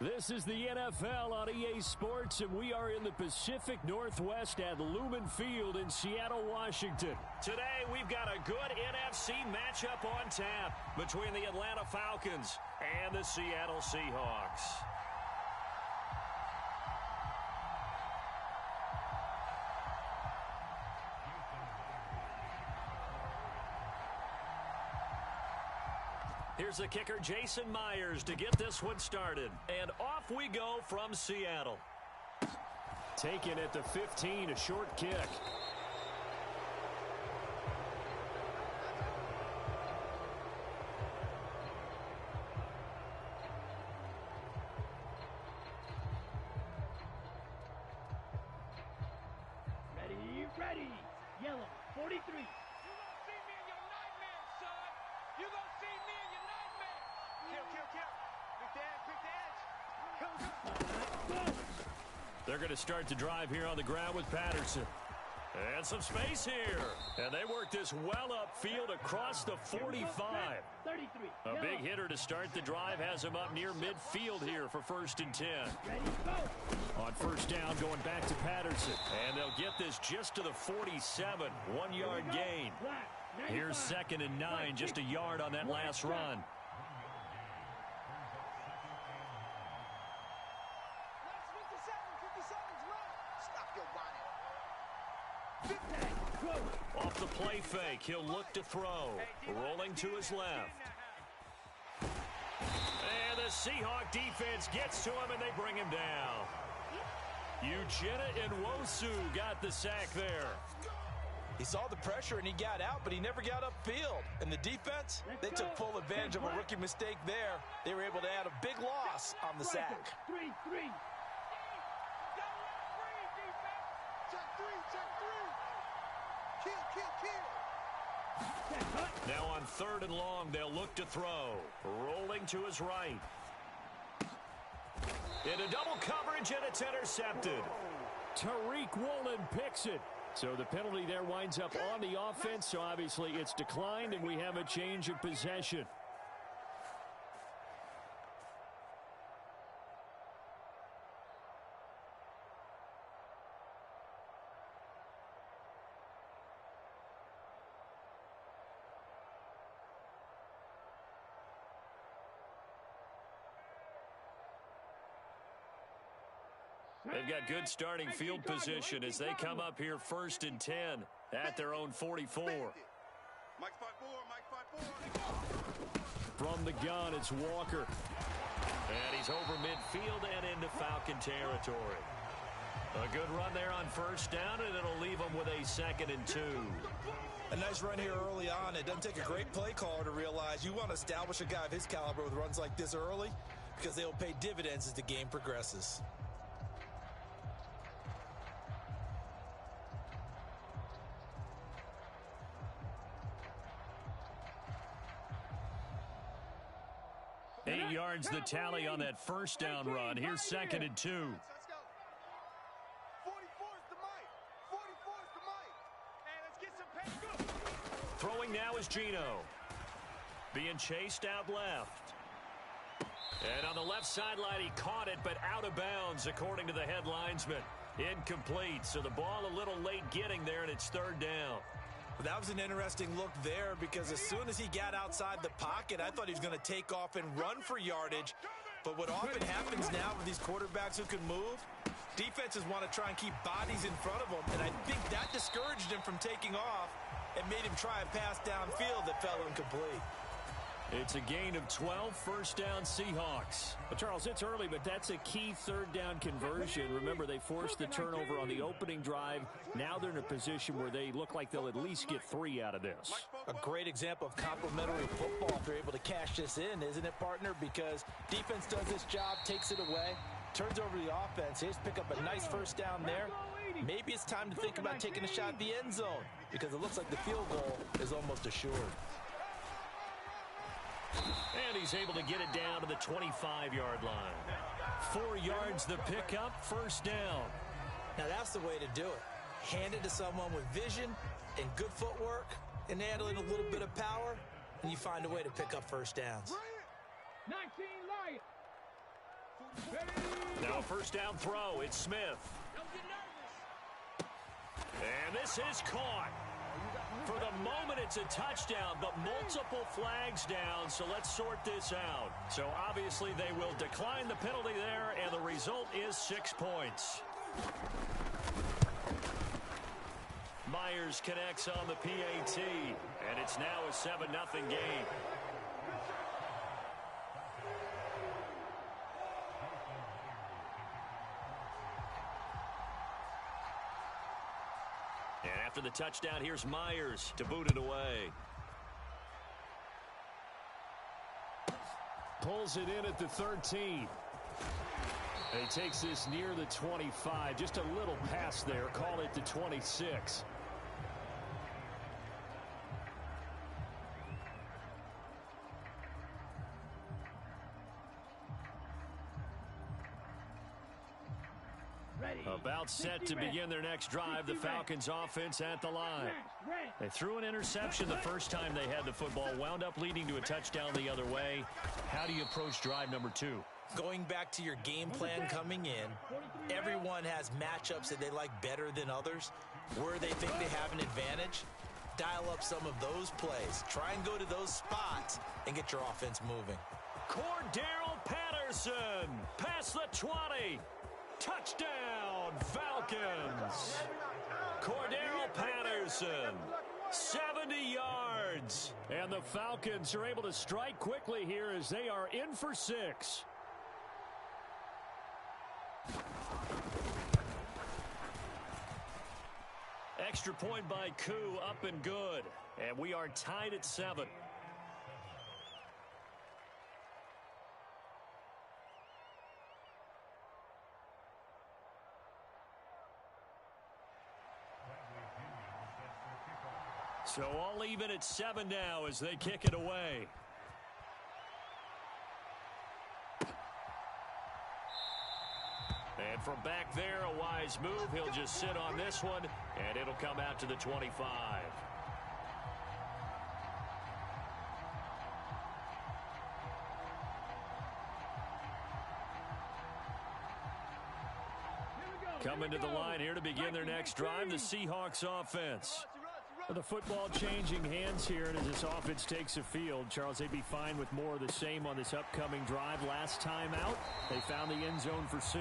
This is the NFL on EA Sports, and we are in the Pacific Northwest at Lumen Field in Seattle, Washington. Today, we've got a good NFC matchup on tap between the Atlanta Falcons and the Seattle Seahawks. Here's the kicker, Jason Myers, to get this one started. And off we go from Seattle. Taken at the 15, a short kick. Ready. Yellow, 43. They're going to start the drive here on the ground with Patterson. And some space here. And they work this well upfield across the 45. 33. A big hitter to start the drive has him up near midfield here for 1st and 10. Ready, go. On 1st down, going back to Patterson. And they'll get this just to the 47. 1-yard gain. Here's 2nd and 9, just a yard on that last run. Off the play fake, he'll look to throw. Rolling to his left. And the Seahawk defense gets to him, and they bring him down. Uchenna Nwosu got the sack there. He saw the pressure, and he got out, but he never got upfield. And the defense, they took full advantage of a rookie mistake there. They were able to add a big loss on the sack. 3-3. Now on 3rd and long, they'll look to throw. Rolling to his right. Into double coverage, and it's intercepted. Tariq Woolen picks it. So the penalty there winds up on the offense, so obviously it's declined, and we have a change of possession. They've got good starting field position as they come up here 1st and 10 at their own 44. From the gun, it's Walker. And he's over midfield and into Falcon territory. A good run there on 1st down, and it'll leave them with a 2nd and 2. A nice run here early on. It doesn't take a great play caller to realize you want to establish a guy of his caliber with runs like this early because they'll pay dividends as the game progresses. Eight yards the tally on that 1st down run. Here's 2nd and 2. Let's go. 44's the mic. 44's the mic. Hey, let's get some pace. Throwing now is Geno. Being chased out left. And on the left sideline, he caught it, but out of bounds, according to the head linesman. Incomplete, so the ball a little late getting there, and it's 3rd down. That was an interesting look there because as soon as he got outside the pocket, I thought he was going to take off and run for yardage. But what often happens now with these quarterbacks who can move, defenses want to try and keep bodies in front of them. And I think that discouraged him from taking off and made him try a pass downfield that fell incomplete. It's a gain of 12, 1st down Seahawks. Well, Charles, it's early, but that's a key 3rd down conversion. Remember, they forced the turnover on the opening drive. Now they're in a position where they look like they'll at least get 3 out of this. A great example of complementary football if they're able to cash this in, isn't it, partner? Because defense does this job, takes it away, turns over the offense. Here's pick up a nice 1st down there. Maybe it's time to think about taking a shot at the end zone because it looks like the field goal is almost assured. And he's able to get it down to the 25-yard line. 4 yards the pickup, 1st down. Now that's the way to do it. Hand it to someone with vision and good footwork and add in a little bit of power, and you find a way to pick up 1st downs. 19 Lions. Now a first down throw. It's Smith. And this is caught. For the moment, it's a touchdown, but multiple flags down, so let's sort this out. So obviously they will decline the penalty there, and the result is 6 points. Myers connects on the PAT, and it's now a 7-0 game. And after the touchdown, here's Myers to boot it away. Pulls it in at the 13. And he takes this near the 25. Just a little pass there. Call it the 26. About set to begin their next drive. The Falcons offense at the line. They threw an interception the first time they had the football. Wound up leading to a touchdown the other way. How do you approach drive number 2? Going back to your game plan coming in, everyone has matchups that they like better than others. Where they think they have an advantage, dial up some of those plays. Try and go to those spots and get your offense moving. Cordero Patterson past the 20. Touchdown, Falcons. Cordero Patterson, 70 yards. And the Falcons are able to strike quickly here as they are in for 6. Extra point by Koo, up and good. And we are tied at 7. So all even at 7 now as they kick it away. And from back there, a wise move. He'll just sit on this one, and it'll come out to the 25. Coming to the line here to begin their next drive, the Seahawks offense. The football changing hands here, and as this offense takes the field, Charles, they'd be fine with more of the same on this upcoming drive. Last time out, they found the end zone for 6.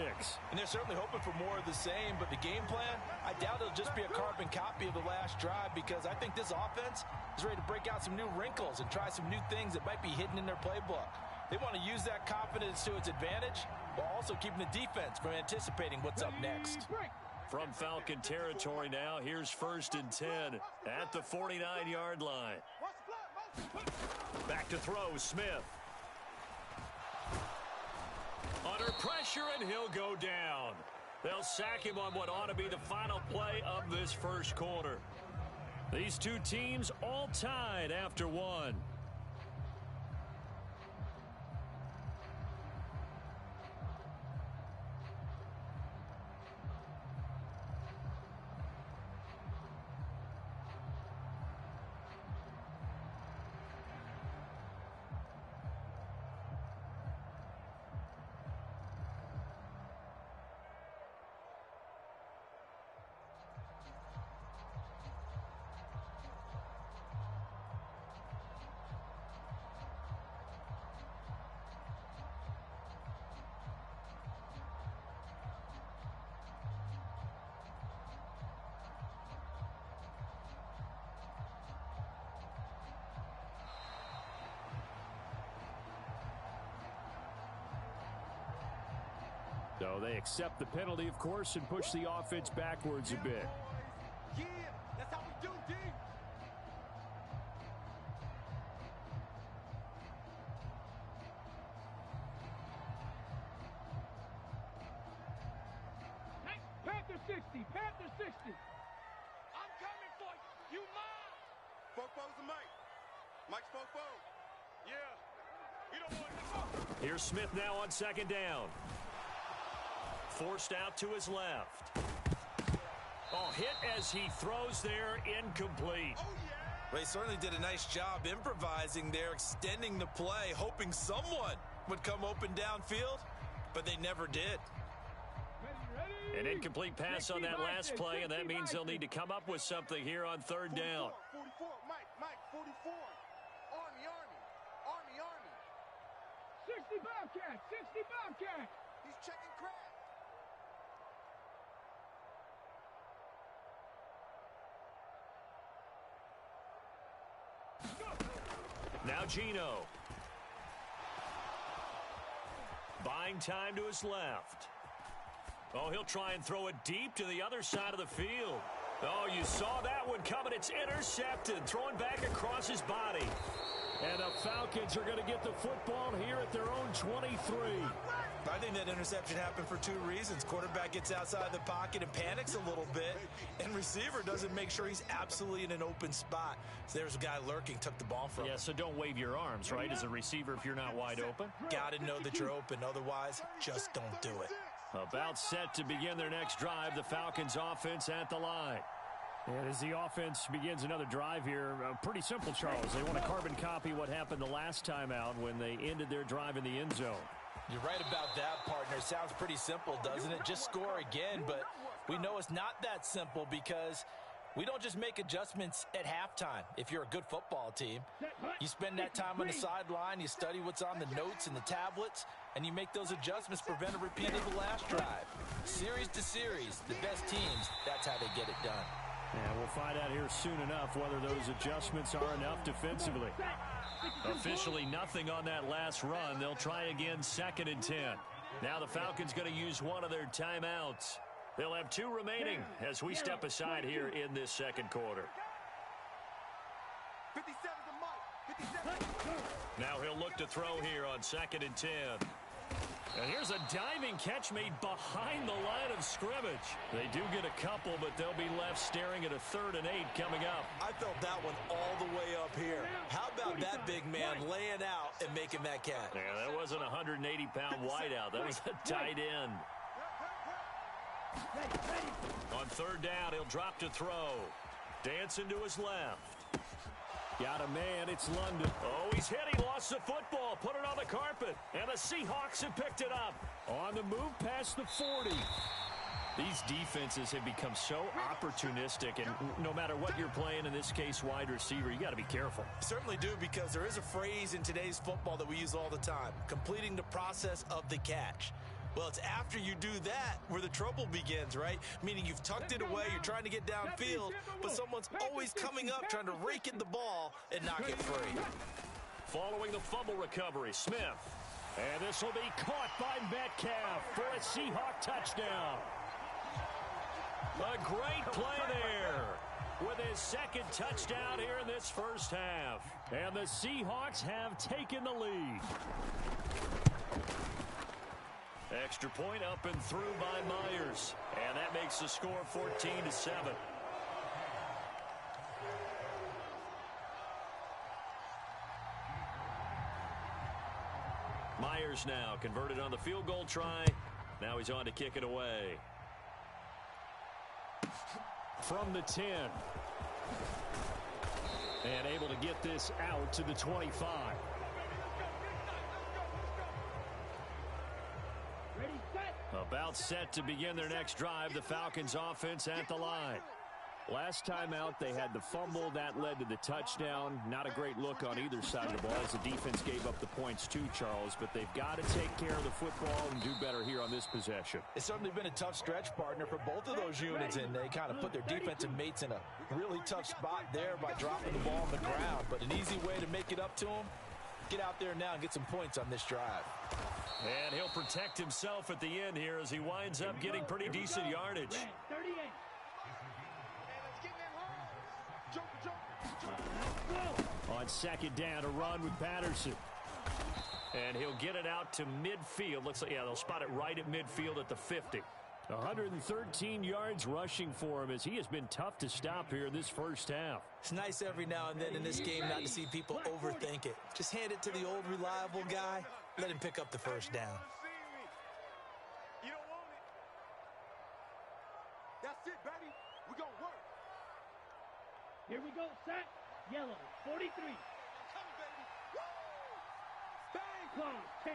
And they're certainly hoping for more of the same, but the game plan, I doubt it'll just be a carbon copy of the last drive, because I think this offense is ready to break out some new wrinkles and try some new things that might be hidden in their playbook. They want to use that confidence to its advantage, while also keeping the defense from anticipating what's up next. From Falcon territory now, here's 1st and 10 at the 49-yard line. Back to throw, Smith. Under pressure, and he'll go down. They'll sack him on what ought to be the final play of this first quarter. These two teams all tied after 1. So they accept the penalty, of course, and push the offense backwards a bit. Yeah, that's how we do, D. Panther 60, Panther 60. I'm coming for you. You mine. Fofo's the mic. Mike's Fofo. Yeah. You don't want to go. Here's Smith now on 2nd down. Forced out to his left. Oh, hit as he throws there, incomplete. Oh, yeah. Well, he certainly did a nice job improvising there, extending the play, hoping someone would come open downfield. but they never did. An incomplete pass on that last play, and that means they'll need to come up with something here on third down. 44, Mike, 44. Army. 60 Bobcat, 60 Bobcat. He's checking crack. Now Gino. Buying time to his left. Oh, he'll try and throw it deep to the other side of the field. Oh, you saw that one coming. It's intercepted. Throwing back across his body. And the Falcons are going to get the football here at their own 23. I think that interception happened for two reasons. Quarterback gets outside the pocket and panics a little bit, and receiver doesn't make sure he's absolutely in an open spot. So there's a guy lurking, took the ball from him. Yeah, so don't wave your arms, right, as a receiver if you're not wide open. Got to know that you're open. Otherwise, just don't do it. About set to begin their next drive, the Falcons offense at the line. And as the offense begins another drive here, pretty simple, Charles. They want to carbon copy what happened the last time out when they ended their drive in the end zone. You're right about that, partner. Sounds pretty simple, doesn't it? Just score again, but we know it's not that simple because we don't just make adjustments at halftime. If you're a good football team, you spend that time on the sideline, you study what's on the notes and the tablets, and you make those adjustments, prevent a repeat of the last drive. Series to series, the best teams, that's how they get it done. And we'll find out here soon enough whether those adjustments are enough defensively. Officially nothing on that last run. They'll try again 2nd and 10. Now the Falcons going to use one of their timeouts. They'll have 2 remaining as we step aside here in this second quarter. 57 to Mike. 57. Now he'll look to throw here on 2nd and 10. And here's a diving catch made behind the line of scrimmage. They do get a couple, but they'll be left staring at a 3rd and 8 coming up. I felt that one all the way up here. How about that big man laying out and making that catch? Yeah, that wasn't a 180-pound wideout. That was a tight end. On 3rd down, he'll drop to throw. Dancing to his left. Got a man, it's London. Oh, he's hit, he lost the football, put it on the carpet, and the Seahawks have picked it up. On the move past the 40. These defenses have become so opportunistic, and no matter what you're playing, in this case, wide receiver, you got to be careful. Certainly do, because there is a phrase in today's football that we use all the time, completing the process of the catch. Well, it's after you do that where the trouble begins, right? Meaning you've tucked it away, you're trying to get downfield, but someone's always coming up trying to rake in the ball and knock it free. Following the fumble recovery, Smith. And this will be caught by Metcalf for a Seahawk touchdown. A great play there with his 2nd touchdown here in this first half. And the Seahawks have taken the lead. Extra point up and through by Myers. And that makes the score 14-7. Myers now converted on the field goal try. Now he's on to kick it away. From the 10. And able to get this out to the 25. About set to begin their next drive, the Falcons offense at the line. Last time out, they had the fumble. That led to the touchdown. Not a great look on either side of the ball as the defense gave up the points too, Charles. But they've got to take care of the football and do better here on this possession. It's certainly been a tough stretch, partner, for both of those units, and they kind of put their defensive mates in a really tough spot there by dropping the ball on the ground. But an easy way to make it up to them, get out there now and get some points on this drive. And he'll protect himself at the end here as he winds up getting pretty decent yardage. On 2nd down, a run with Patterson. And he'll get it out to midfield. Looks like, yeah, they'll spot it right at midfield at the 50. 113 yards rushing for him as he has been tough to stop here in this first half. It's nice every now and then in this game not to see people overthink it. Just hand it to the old reliable guy. Let him pick up the first down. You don't want it. That's it, baby. We're going to work. Here we go, set. Yellow, 43. Come, baby. Woo! Bang! Close, 10.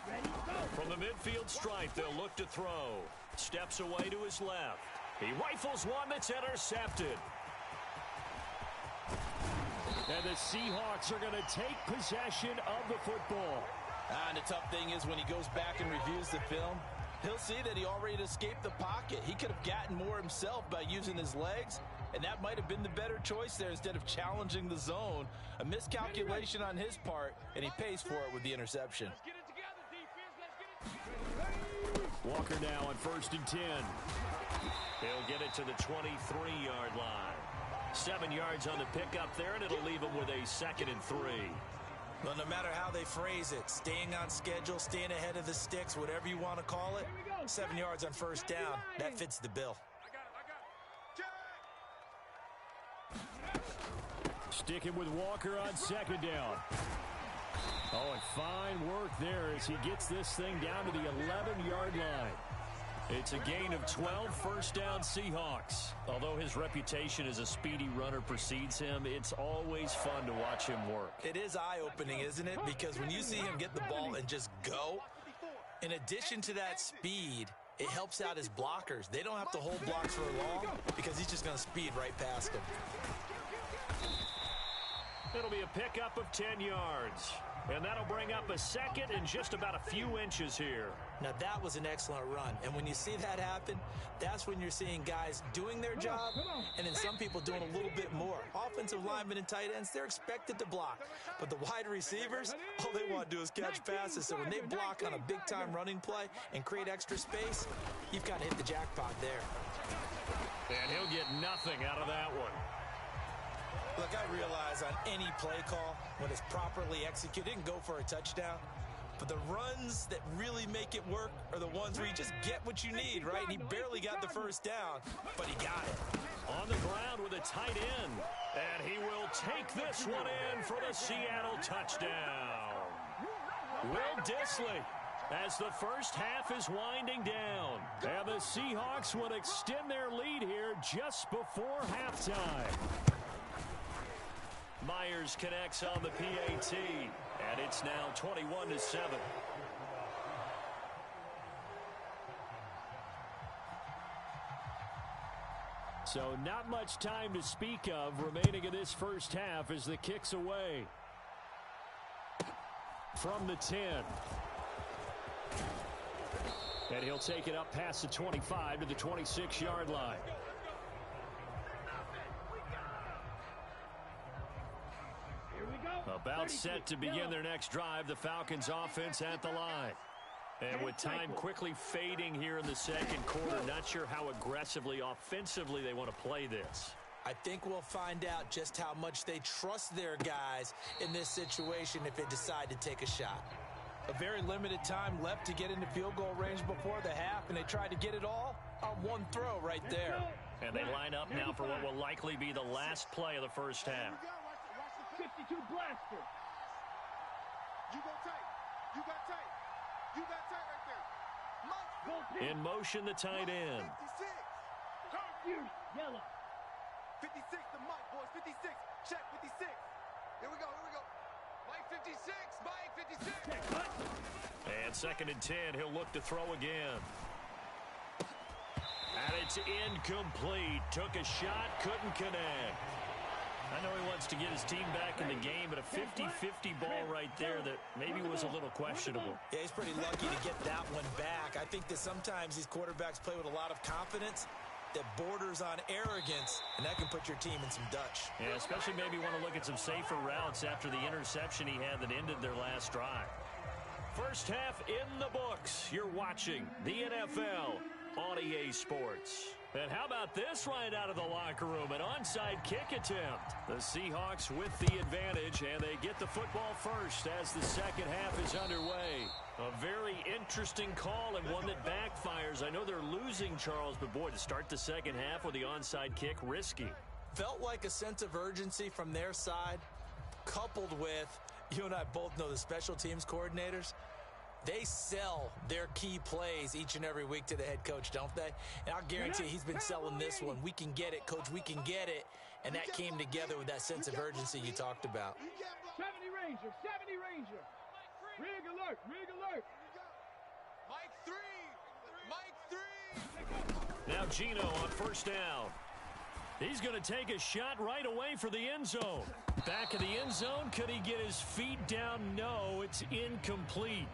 Ready, go. From the midfield stripe, they'll look to throw. Steps away to his left. He rifles one that's intercepted. And the Seahawks are going to take possession of the football. And the tough thing is when he goes back and reviews the film, he'll see that he already escaped the pocket. He could have gotten more himself by using his legs, and that might have been the better choice there instead of challenging the zone. A miscalculation on his part, and he pays for it with the interception. Let's get it together, defense. Let's get it together. Walker now on 1st and 10. He'll get it to the 23-yard line. 7 yards on the pickup there, and it'll leave him with a 2nd and 3. Well, no matter how they phrase it, staying on schedule, staying ahead of the sticks, whatever you want to call it, 7 yards on 1st down, that fits the bill. Sticking with Walker on 2nd down. Oh, and fine work there as he gets this thing down to the 11-yard line. It's a gain of 12, 1st down Seahawks. Although his reputation as a speedy runner precedes him, it's always fun to watch him work. It is eye-opening, isn't it? Because when you see him get the ball and just go, in addition to that speed, it helps out his blockers. They don't have to hold blocks for long because he's just going to speed right past them. It'll be a pickup of 10 yards. And that'll bring up a 2nd and just about a few inches here. Now, that was an excellent run. And when you see that happen, that's when you're seeing guys doing their job and then some people doing a little bit more. Offensive linemen and tight ends, they're expected to block. But the wide receivers, all they want to do is catch passes. So when they block on a big-time running play and create extra space, you've got to hit the jackpot there. And he'll get nothing out of that one. Look, I realize on any play call, when it's properly executed, it can go for a touchdown. But the runs that really make it work are the ones where you just get what you need, right? He barely got the 1st down, but he got it. On the ground with a tight end. And he will take this one in for the Seattle touchdown. Will Dissly, as the first half is winding down. And the Seahawks will extend their lead here just before halftime. Myers connects on the PAT, and it's now 21-7. So not much time to speak of remaining in this first half as the kick's away. From the 10. And he'll take it up past the 25 to the 26-yard line. About set to begin their next drive, the Falcons offense at the line. And with time quickly fading here in the 2nd quarter, not sure how aggressively, offensively they want to play this. I think we'll find out just how much they trust their guys in this situation if they decide to take a shot. A very limited time left to get into field goal range before the half, and they tried to get it all on one throw right there. And they line up now for what will likely be the last play of the first half. 52 blaster. You go tight. You got tight. You got tight right there. In motion, the tight end. 56. Yellow. 56 to Mike, boys. 56. Check 56. Here we go. Here we go. Mike 56. Mike 56. And 2nd and 10. He'll look to throw again. And it's incomplete. Took a shot. Couldn't connect. I know he wants to get his team back in the game, but a 50-50 ball right there that maybe was a little questionable. Yeah, he's pretty lucky to get that one back. I think that sometimes these quarterbacks play with a lot of confidence that borders on arrogance, and that can put your team in some Dutch. Yeah, especially maybe want to look at some safer routes after the interception he had that ended their last drive. First half in the books. You're watching the NFL on EA Sports. And how about this right out of the locker room? An onside kick attempt. The Seahawks with the advantage, and they get the football first as the 2nd half is underway. A very interesting call and one that backfires. I know they're losing, Charles, but boy, to start the 2nd half with the onside kick, risky. Felt like a sense of urgency from their side, coupled with, you and I both know the special teams coordinators. They sell their key plays each and every week to the head coach, don't they? And I'll guarantee he's been selling this one. We can get it, coach. We can get it. And that came together with that sense of urgency you talked about. 70 Ranger. 70 Ranger. Rig alert. Rig alert. Mike 3. Mike 3. Now Gino on first down. He's going to take a shot right away for the end zone. Back in the end zone. Could he get his feet down? No, it's incomplete.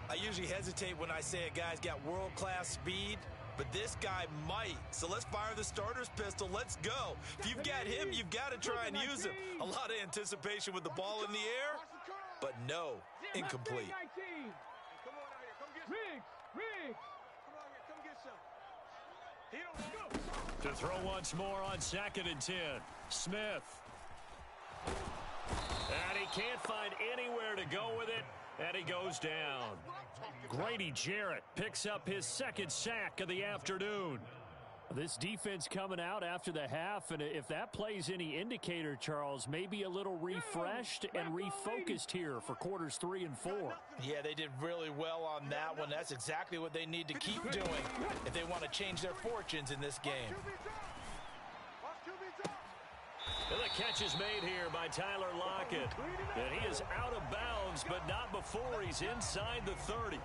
I usually hesitate when I say a guy's got world-class speed, but this guy might. So let's fire the starter's pistol. Let's go. If you've got him, you've got to try and use him. A lot of anticipation with the ball in the air, but no, incomplete. Come on out here. Come get some. Riggs. Come on here. Come get some. He don't want To throw once more on 2nd and 10. Smith. And he can't find anywhere to go with it, and he goes down. Grady Jarrett picks up his 2nd sack of the afternoon. This defense coming out after the half, and if that plays any indicator, Charles, maybe a little refreshed and refocused here for quarters 3 and 4. Yeah, they did really well on that one. That's exactly what they need to keep doing if they want to change their fortunes in this game. And the catch is made here by Tyler Lockett. And he is out of bounds, but not before he's inside the 30.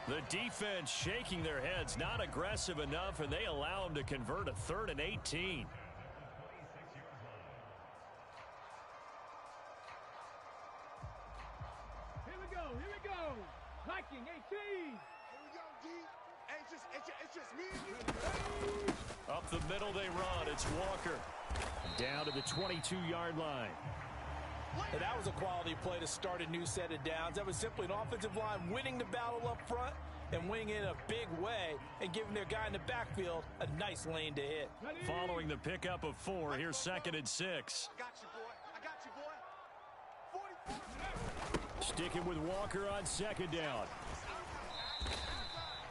The defense shaking their heads, not aggressive enough, and they allow him to convert a 3rd and 18. Here we go. Viking 18. Here we go, D. Hey, it's just me and you. Up the middle they run. It's Walker. Down to the 22-yard line. And that was a quality play to start a new set of downs. That was simply an offensive line winning the battle up front and winning it in a big way and giving their guy in the backfield a nice lane to hit. Following the pickup of 4, here's 2nd and 6. I got you, boy. 44. Sticking with Walker on 2nd down.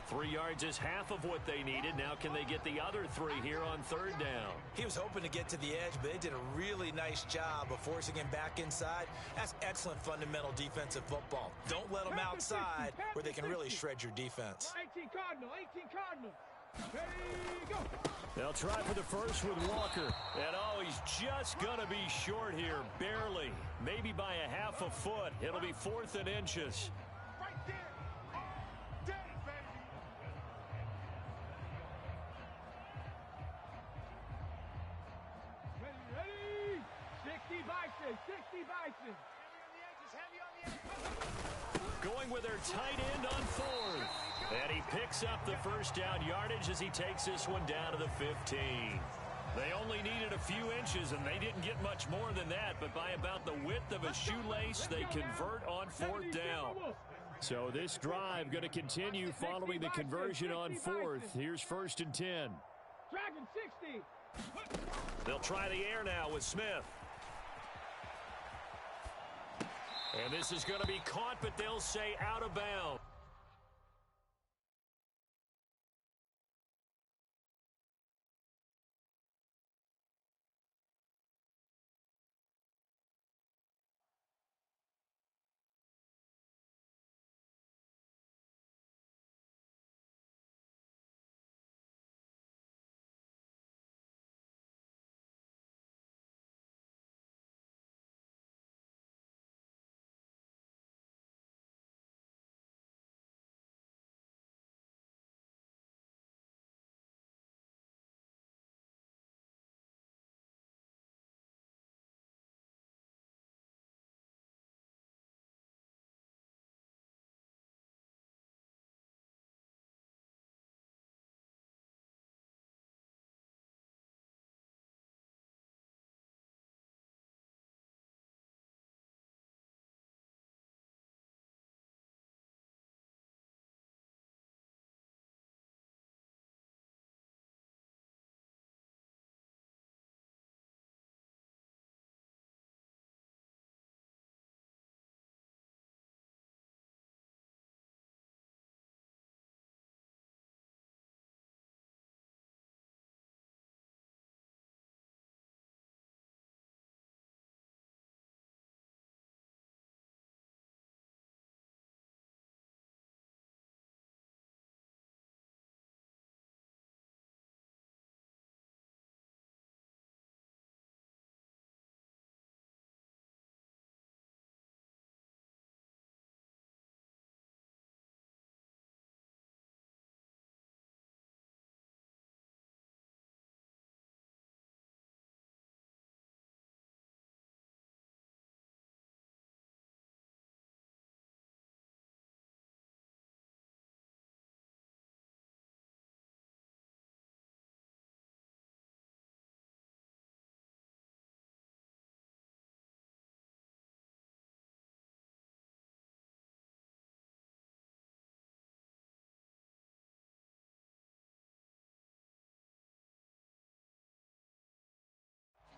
3 yards is half of what they needed. Now can they get the other 3 here on 3rd down? He was hoping to get to the edge, but they did a really nice job of forcing him back inside. That's excellent fundamental defensive football. Don't let them outside where they can really shred your defense. 18 Cardinal. Ready, go. They'll try for the first with Walker. And oh, he's just going to be short here, barely. Maybe by a half a foot. It'll be 4th and inches. Right there. All day, baby. Ready. 60 Bison. Going with their tight end on 4th. And he picks up the first down yardage as he takes this one down to the 15. They only needed a few inches, and they didn't get much more than that. But by about the width of a shoelace, they convert on 4th down. So this drive going to continue following the conversion on 4th. Here's 1st and 10. Dragon 60. They'll try the air now with Smith. And this is going to be caught, but they'll say out of bounds.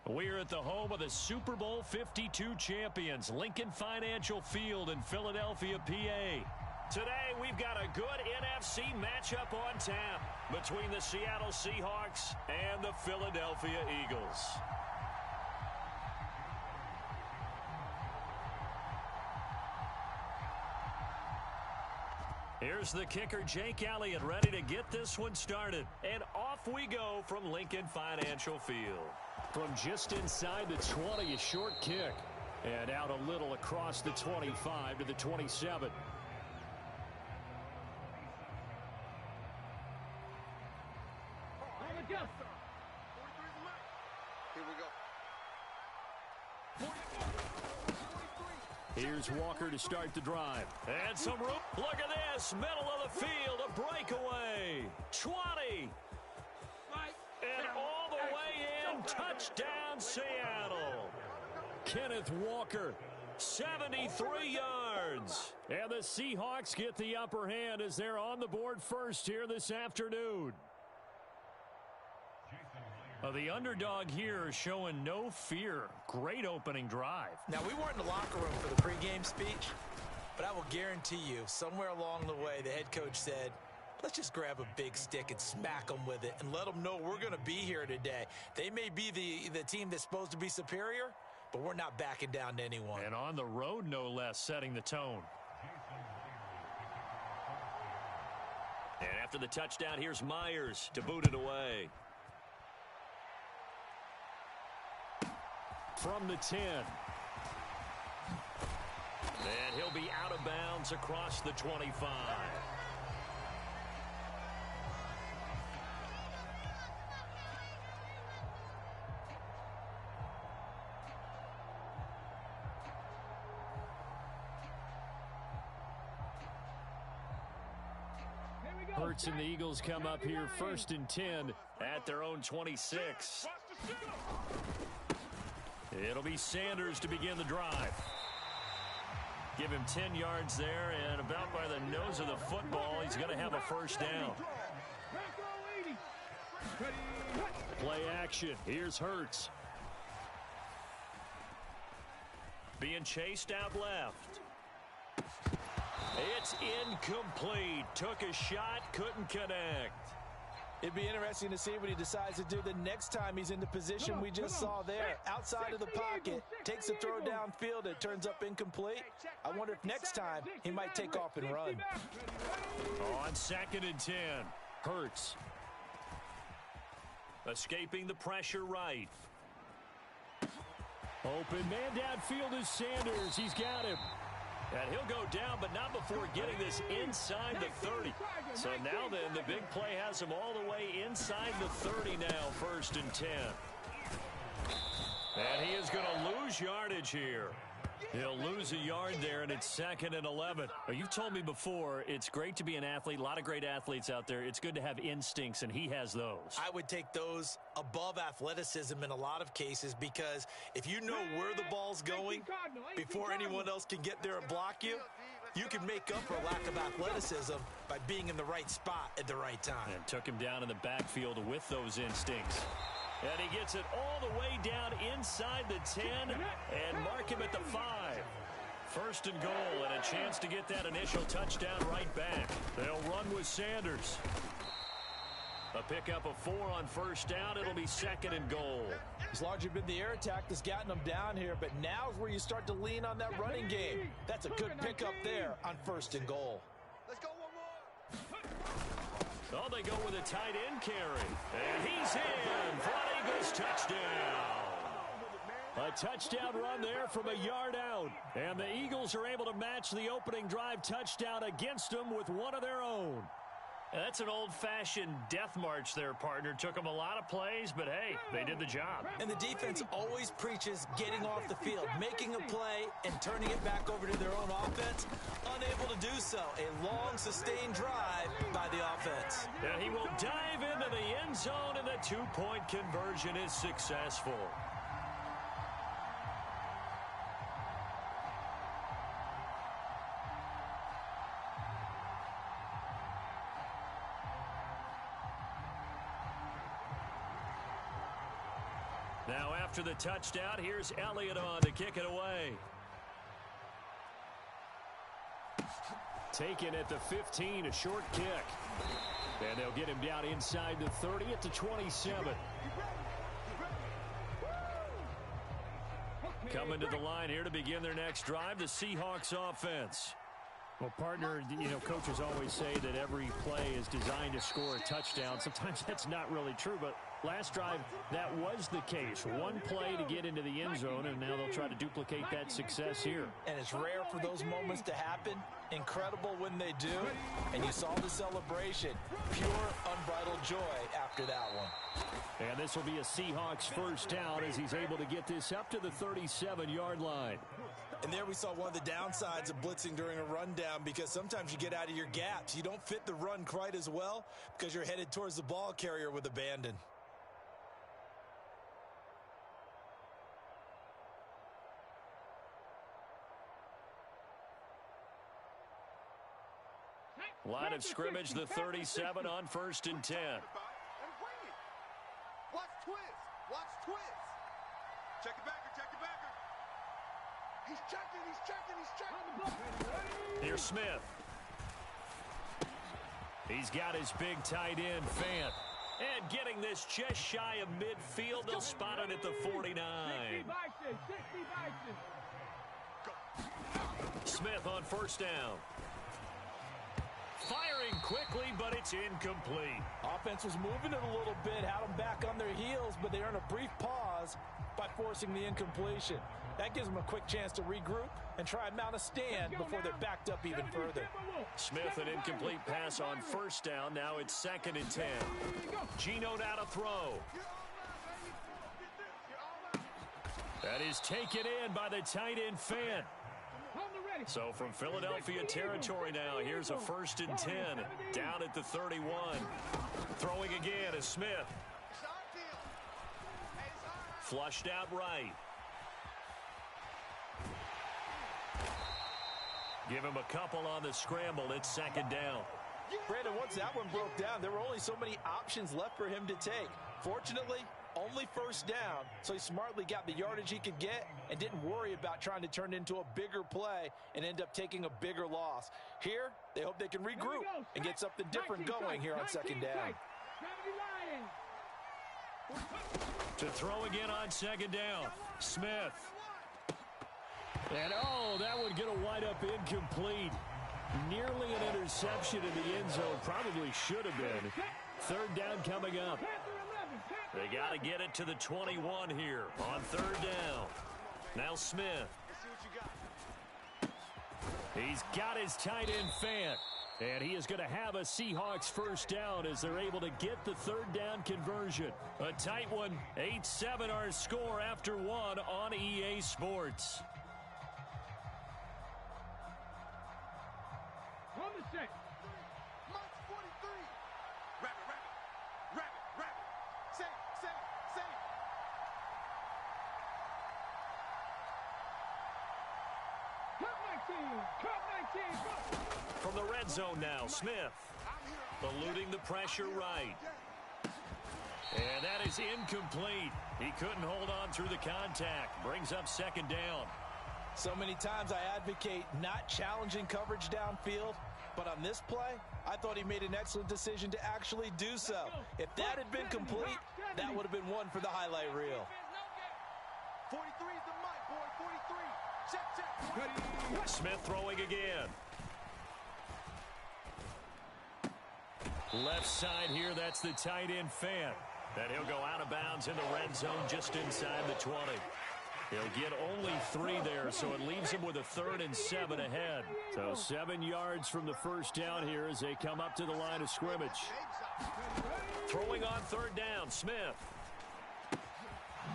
We're at the home of the Super Bowl 52 champions, Lincoln Financial Field in Philadelphia, PA. Today, we've got a good NFC matchup on tap between the Seattle Seahawks and the Philadelphia Eagles. Here's the kicker, Jake Elliott, ready to get this one started. And off we go from Lincoln Financial Field. From just inside the 20, a short kick. And out a little across the 25 to the 27. Here's Walker to start the drive. And some room. Look at this. Middle of the field. A breakaway. 20. And all the way in. Touchdown, Seattle. Kenneth Walker, 73 yards. And the Seahawks get the upper hand as they're on the board first here this afternoon. The underdog here is showing no fear. Great opening drive. Now, we weren't in the locker room for the pregame speech, but I will guarantee you, somewhere along the way, the head coach said, let's just grab a big stick and smack them with it and let them know we're going to be here today. They may be the team that's supposed to be superior, but we're not backing down to anyone. And on the road, no less, setting the tone. And after the touchdown, here's Myers to boot it away. From the 10. And he'll be out of bounds across the 25. Hurts and the Eagles come up here 1st and 10 at their own 26. It'll be Sanders to begin the drive. Give him 10 yards there, and about by the nose of the football, he's going to have a first down. Play action. Here's Hurts. Being chased out left. It's incomplete. Took a shot, couldn't connect. It'd be interesting to see what he decides to do the next time he's in the position we just saw there. Outside of the pocket, takes a throw downfield, it turns up incomplete. I wonder if next time he might take off and run. On 2nd and 10, Hurts. Escaping the pressure right. Open man downfield is Sanders. He's got him. And he'll go down, but not before getting this inside the 30. So now then, the big play has him all the way inside the 30 now, 1st and 10. And he is going to lose yardage here. He'll lose a yard there, and it's 2nd and 11. You've told me before, it's great to be an athlete. A lot of great athletes out there. It's good to have instincts, and he has those. I would take those above athleticism in a lot of cases, because if you know where the ball's going before anyone else can get there and block you, you can make up for lack of athleticism by being in the right spot at the right time. And took him down in the backfield with those instincts. And he gets it all the way down inside the 10 and mark him at the 5. 1st and goal, and a chance to get that initial touchdown right back. They'll run with Sanders. A pickup of 4 on 1st down. It'll be 2nd and goal. It's largely been the air attack that's gotten them down here, but now's where you start to lean on that running game. That's a good pickup there on 1st and goal. Let's go one more. Oh, they go with a tight end carry. And he's in for an Eagles touchdown. A touchdown run there from a yard out. And the Eagles are able to match the opening drive touchdown against them with one of their own. That's an old-fashioned death march there, partner. Took them a lot of plays, but hey, they did the job. And the defense always preaches getting off the field, making a play, and turning it back over to their own offense. Unable to do so. A long, sustained drive by the offense. And he will dive into the end zone, and the two-point conversion is successful. Now after the touchdown, here's Elliott on to kick it away. Taken at the 15, a short kick. And they'll get him down inside the 30 at the 27. Coming to the line here to begin their next drive, the Seahawks offense. Well, partner, coaches always say that every play is designed to score a touchdown. Sometimes that's not really true, but last drive, that was the case. One play to get into the end zone, and now they'll try to duplicate that success here. And it's rare for those moments to happen. Incredible when they do. And you saw the celebration. Pure, unbridled joy after that one. And this will be a Seahawks first down as he's able to get this up to the 37-yard line. And there we saw one of the downsides of blitzing during a rundown, because sometimes you get out of your gaps. You don't fit the run quite as well because you're headed towards the ball carrier with abandon. Line of scrimmage, the 37 on 1st and 10. Watch twist. Watch twist. Check it backer. Check it backer. He's checking. He's checking. He's checking. Here's Smith. He's got his big tight end, Fant. And getting this just shy of midfield. They'll spot it at the 49. Smith on first down. Firing quickly, but it's incomplete. Offense was moving it a little bit, had them back on their heels, but they earned a brief pause by forcing the incompletion. That gives them a quick chance to regroup and try and mount a stand before they're backed up even further. Smith, an incomplete pass on first down. Now it's 2nd and 10. Geno now to throw. That is taken in by the tight end, Fant. So from Philadelphia territory now, here's a 1st and 10 down at the 31. Throwing again is Smith. Flushed out right. Give him a couple on the scramble. It's 2nd down. Brandon, once that one broke down, there were only so many options left for him to take. Fortunately, only 1st down, so he smartly got the yardage he could get and didn't worry about trying to turn it into a bigger play and end up taking a bigger loss. Here, they hope they can regroup and get something different going here on 2nd down. To throw again on 2nd down, Smith. And, that would get a wind up incomplete. Nearly an interception in the end zone. Probably should have been. 3rd down coming up. They got to get it to the 21 here on 3rd down. Now Smith. He's got his tight end, Fant. And he is going to have a Seahawks first down as they're able to get the 3rd down conversion. A tight one. 8-7 our score after one on EA Sports. On the set. March 43. Rabbit. Safe. Cut 19. From the red zone now, Smith. Eluding the pressure right. And that is incomplete. He couldn't hold on through the contact. Brings up 2nd down. So many times I advocate not challenging coverage downfield, but on this play, I thought he made an excellent decision to actually do so. If that had been complete, that would have been one for the highlight reel. 43 is the mic, boy. 43. Check. Smith throwing again. Left side here, that's the tight end, Fant. And he'll go out of bounds in the red zone just inside the 20. He'll get only 3 there, so it leaves him with a 3rd and 7 ahead. So 7 yards from the first down here as they come up to the line of scrimmage. Throwing on 3rd down, Smith.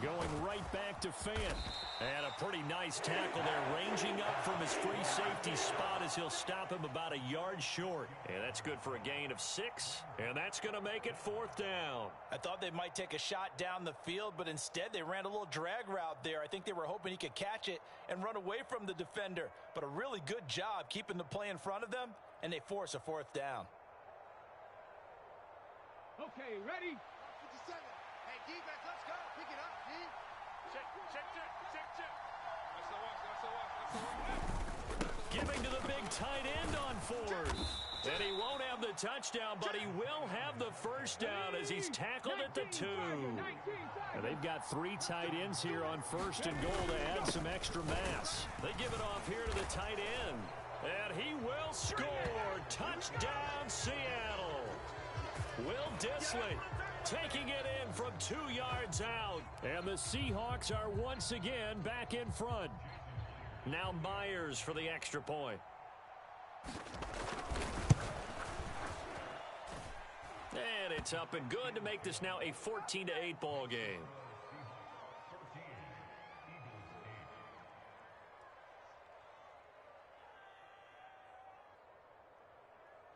Going right back to Fant. And a pretty nice tackle there, ranging up from his free safety spot as he'll stop him about a yard short. And that's good for a gain of 6. And that's going to make it 4th down. I thought they might take a shot down the field, but instead they ran a little drag route there. I think they were hoping he could catch it and run away from the defender. But a really good job keeping the play in front of them, and they force a 4th down. Okay, ready? 57. Hey, defense, let's go. Pick it up. Giving to the big tight end on fourth. And he won't have the touchdown, but he will have the first down as he's tackled at the 2. And they've got 3 tight ends here on first and goal to add some extra mass. They give it off here to the tight end. And he will score. Touchdown, Seattle. Will Dissly taking it in from 2 yards out. And the Seahawks are once again back in front. Now Myers for the extra point. And it's up and good to make this now a 14-8 ball game.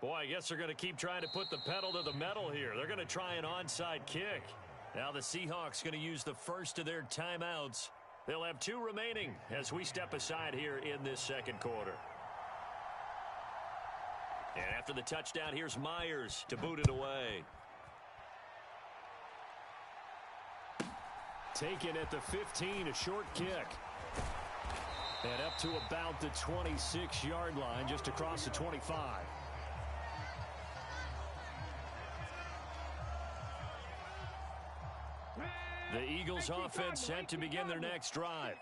Boy, I guess they're going to keep trying to put the pedal to the metal here. They're going to try an onside kick. Now the Seahawks going to use the first of their timeouts. They'll have 2 remaining as we step aside here in this second quarter. And after the touchdown, here's Myers to boot it away. Taken at the 15, a short kick. And up to about the 26-yard line, just across the 25. The Eagles offense set to begin their next drive.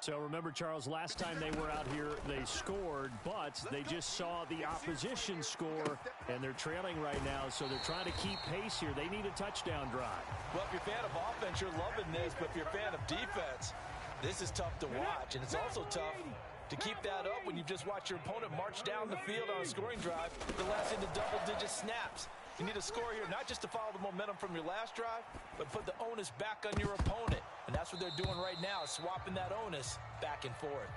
So remember, Charles, last time they were out here, they scored, but they just saw the opposition score, and they're trailing right now, so they're trying to keep pace here. They need a touchdown drive. Well, if you're a fan of offense, you're loving this, but if you're a fan of defense, this is tough to watch, and it's also tough to keep that up when you've just watched your opponent march down the field on a scoring drive, the last into double-digit snaps. You need a score here, not just to follow the momentum from your last drive, but put the onus back on your opponent. And that's what they're doing right now, swapping that onus back and forth.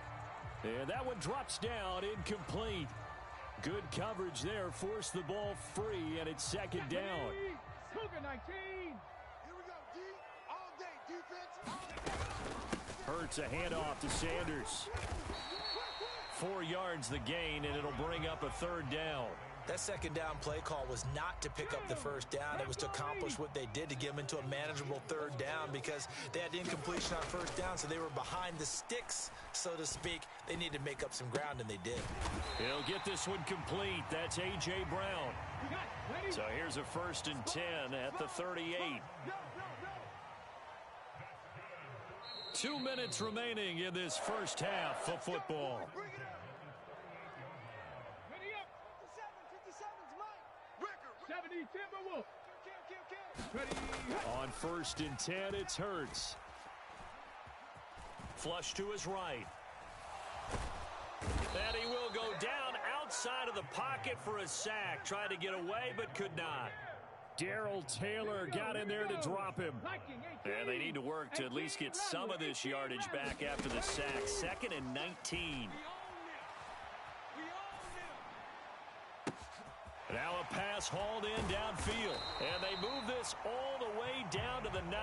And that one drops down, incomplete. Good coverage there, forced the ball free, and it's second down. Cougar 19. Here we go, D. All day, defense. Hurts a handoff to Sanders. 4 yards the gain, and it'll bring up a third down. That second down play call was not to pick up the first down. It was to accomplish what they did, to get them into a manageable third down, because they had incompletion on first down, so they were behind the sticks, so to speak. They needed to make up some ground, and they did. He'll get this one complete. That's A.J. Brown. So here's a 1st and 10 at the 38. 2 minutes remaining in this first half of football. 70 Timberwolves. On 1st and 10, it's Hurts. Flush to his right. And he will go down outside of the pocket for a sack. Tried to get away, but could not. Darrell Taylor got in there to drop him. And they need to work to at least get some of this yardage back after the sack. 2nd and 19. Now a pass hauled in downfield. And they move this all the way down to the 9.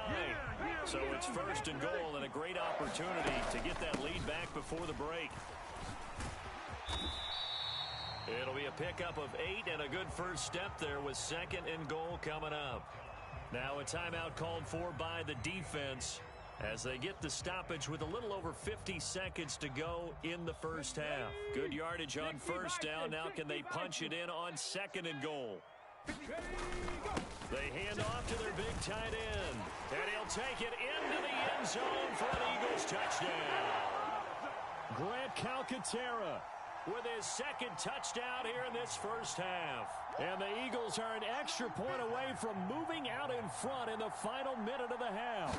So it's 1st and goal, and a great opportunity to get that lead back before the break. It'll be a pickup of 8 and a good first step there with 2nd and goal coming up. Now a timeout called for by the defense as they get the stoppage with a little over 50 seconds to go in the first half. Good yardage on first down. Now can they punch it in on 2nd and goal? They hand off to their big tight end. And he'll take it into the end zone for an Eagles touchdown. Grant Calcaterra with his 2nd touchdown here in this first half. And the Eagles are an extra point away from moving out in front in the final minute of the half.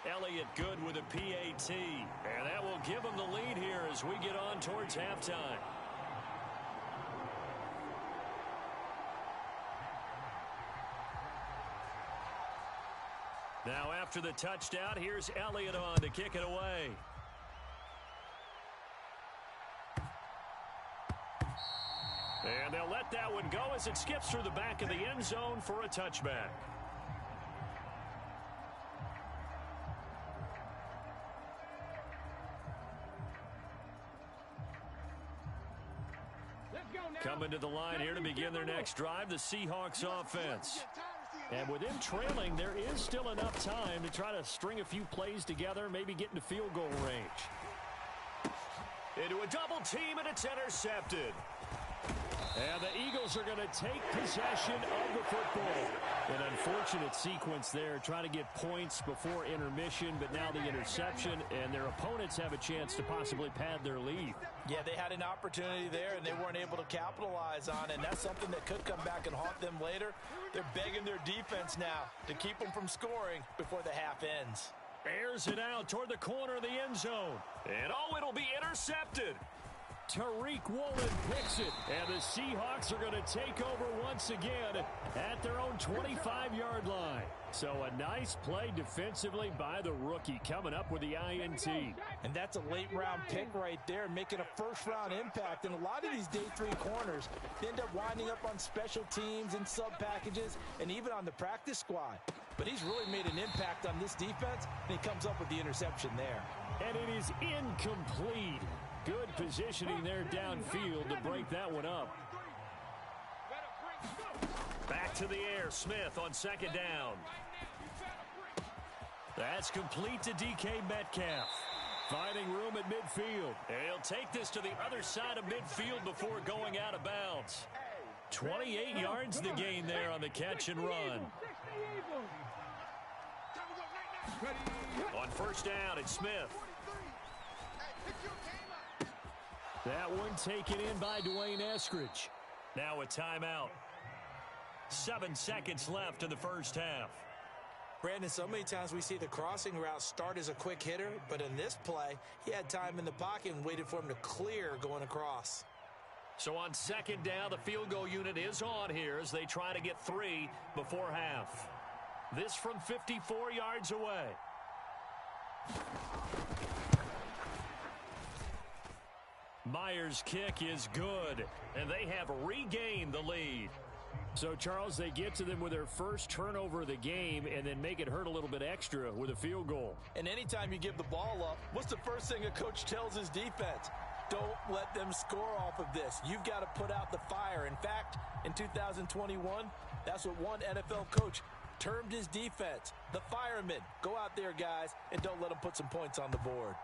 Elliott good with a PAT. And that will give them the lead here as we get on towards halftime. Now after the touchdown, here's Elliott on to kick it away. And they'll let that one go as it skips through the back of the end zone for a touchback. Coming to the line here to begin their next drive, the Seahawks offense. And with them trailing, there is still enough time to try to string a few plays together, maybe get into field goal range. Into a double team, and it's intercepted. And the Eagles are going to take possession of the football. An unfortunate sequence there, trying to get points before intermission, but now the interception, and their opponents have a chance to possibly pad their lead. Yeah, they had an opportunity there, and they weren't able to capitalize on it, and that's something that could come back and haunt them later. They're begging their defense now to keep them from scoring before the half ends. Airs it out toward the corner of the end zone. And, oh, it'll be intercepted. Tariq Woolen picks it, and the Seahawks are going to take over once again at their own 25-yard line. So a nice play defensively by the rookie, coming up with the INT. And that's a late-round pick right there, making a first-round impact. And a lot of these day three corners end up winding up on special teams and sub-packages and even on the practice squad. But he's really made an impact on this defense, and he comes up with the interception there. And it is incomplete. Good positioning there downfield to break that one up. Back to the air. Smith on second down. That's complete to DK Metcalf. Finding room at midfield. And he'll take this to the other side of midfield before going out of bounds. 28 yards the gain there on the catch and run. On first down, it's Smith. That one taken in by Dwayne Eskridge. Now a timeout. 7 seconds left in the first half. Brandon, so many times we see the crossing route start as a quick hitter, but in this play, he had time in the pocket and waited for him to clear going across. So on second down, the field goal unit is on here as they try to get 3 before half. This from 54 yards away. Myers' kick is good, and they have regained the lead. So, Charles, they get to them with their first turnover of the game and then make it hurt a little bit extra with a field goal. And anytime you give the ball up, what's the first thing a coach tells his defense? Don't let them score off of this. You've got to put out the fire. In fact, in 2021, that's what one NFL coach termed his defense, the firemen. Go out there, guys, and don't let them put some points on the board.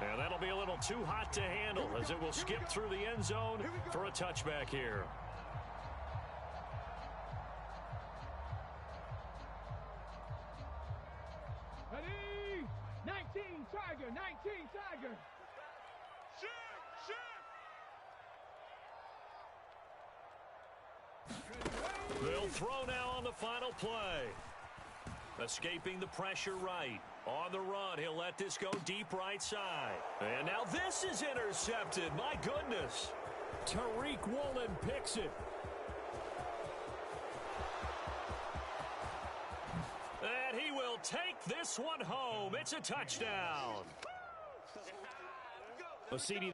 And that'll be a little too hot to handle as it will skip through the end zone for a touchback here. Ready? 19 Tiger, 19 Tiger. They'll throw now on the final play. Escaping the pressure right. On the run, he'll let this go deep right side. And now this is intercepted. My goodness. Tariq Woolen picks it. And he will take this one home. It's a touchdown. A CD.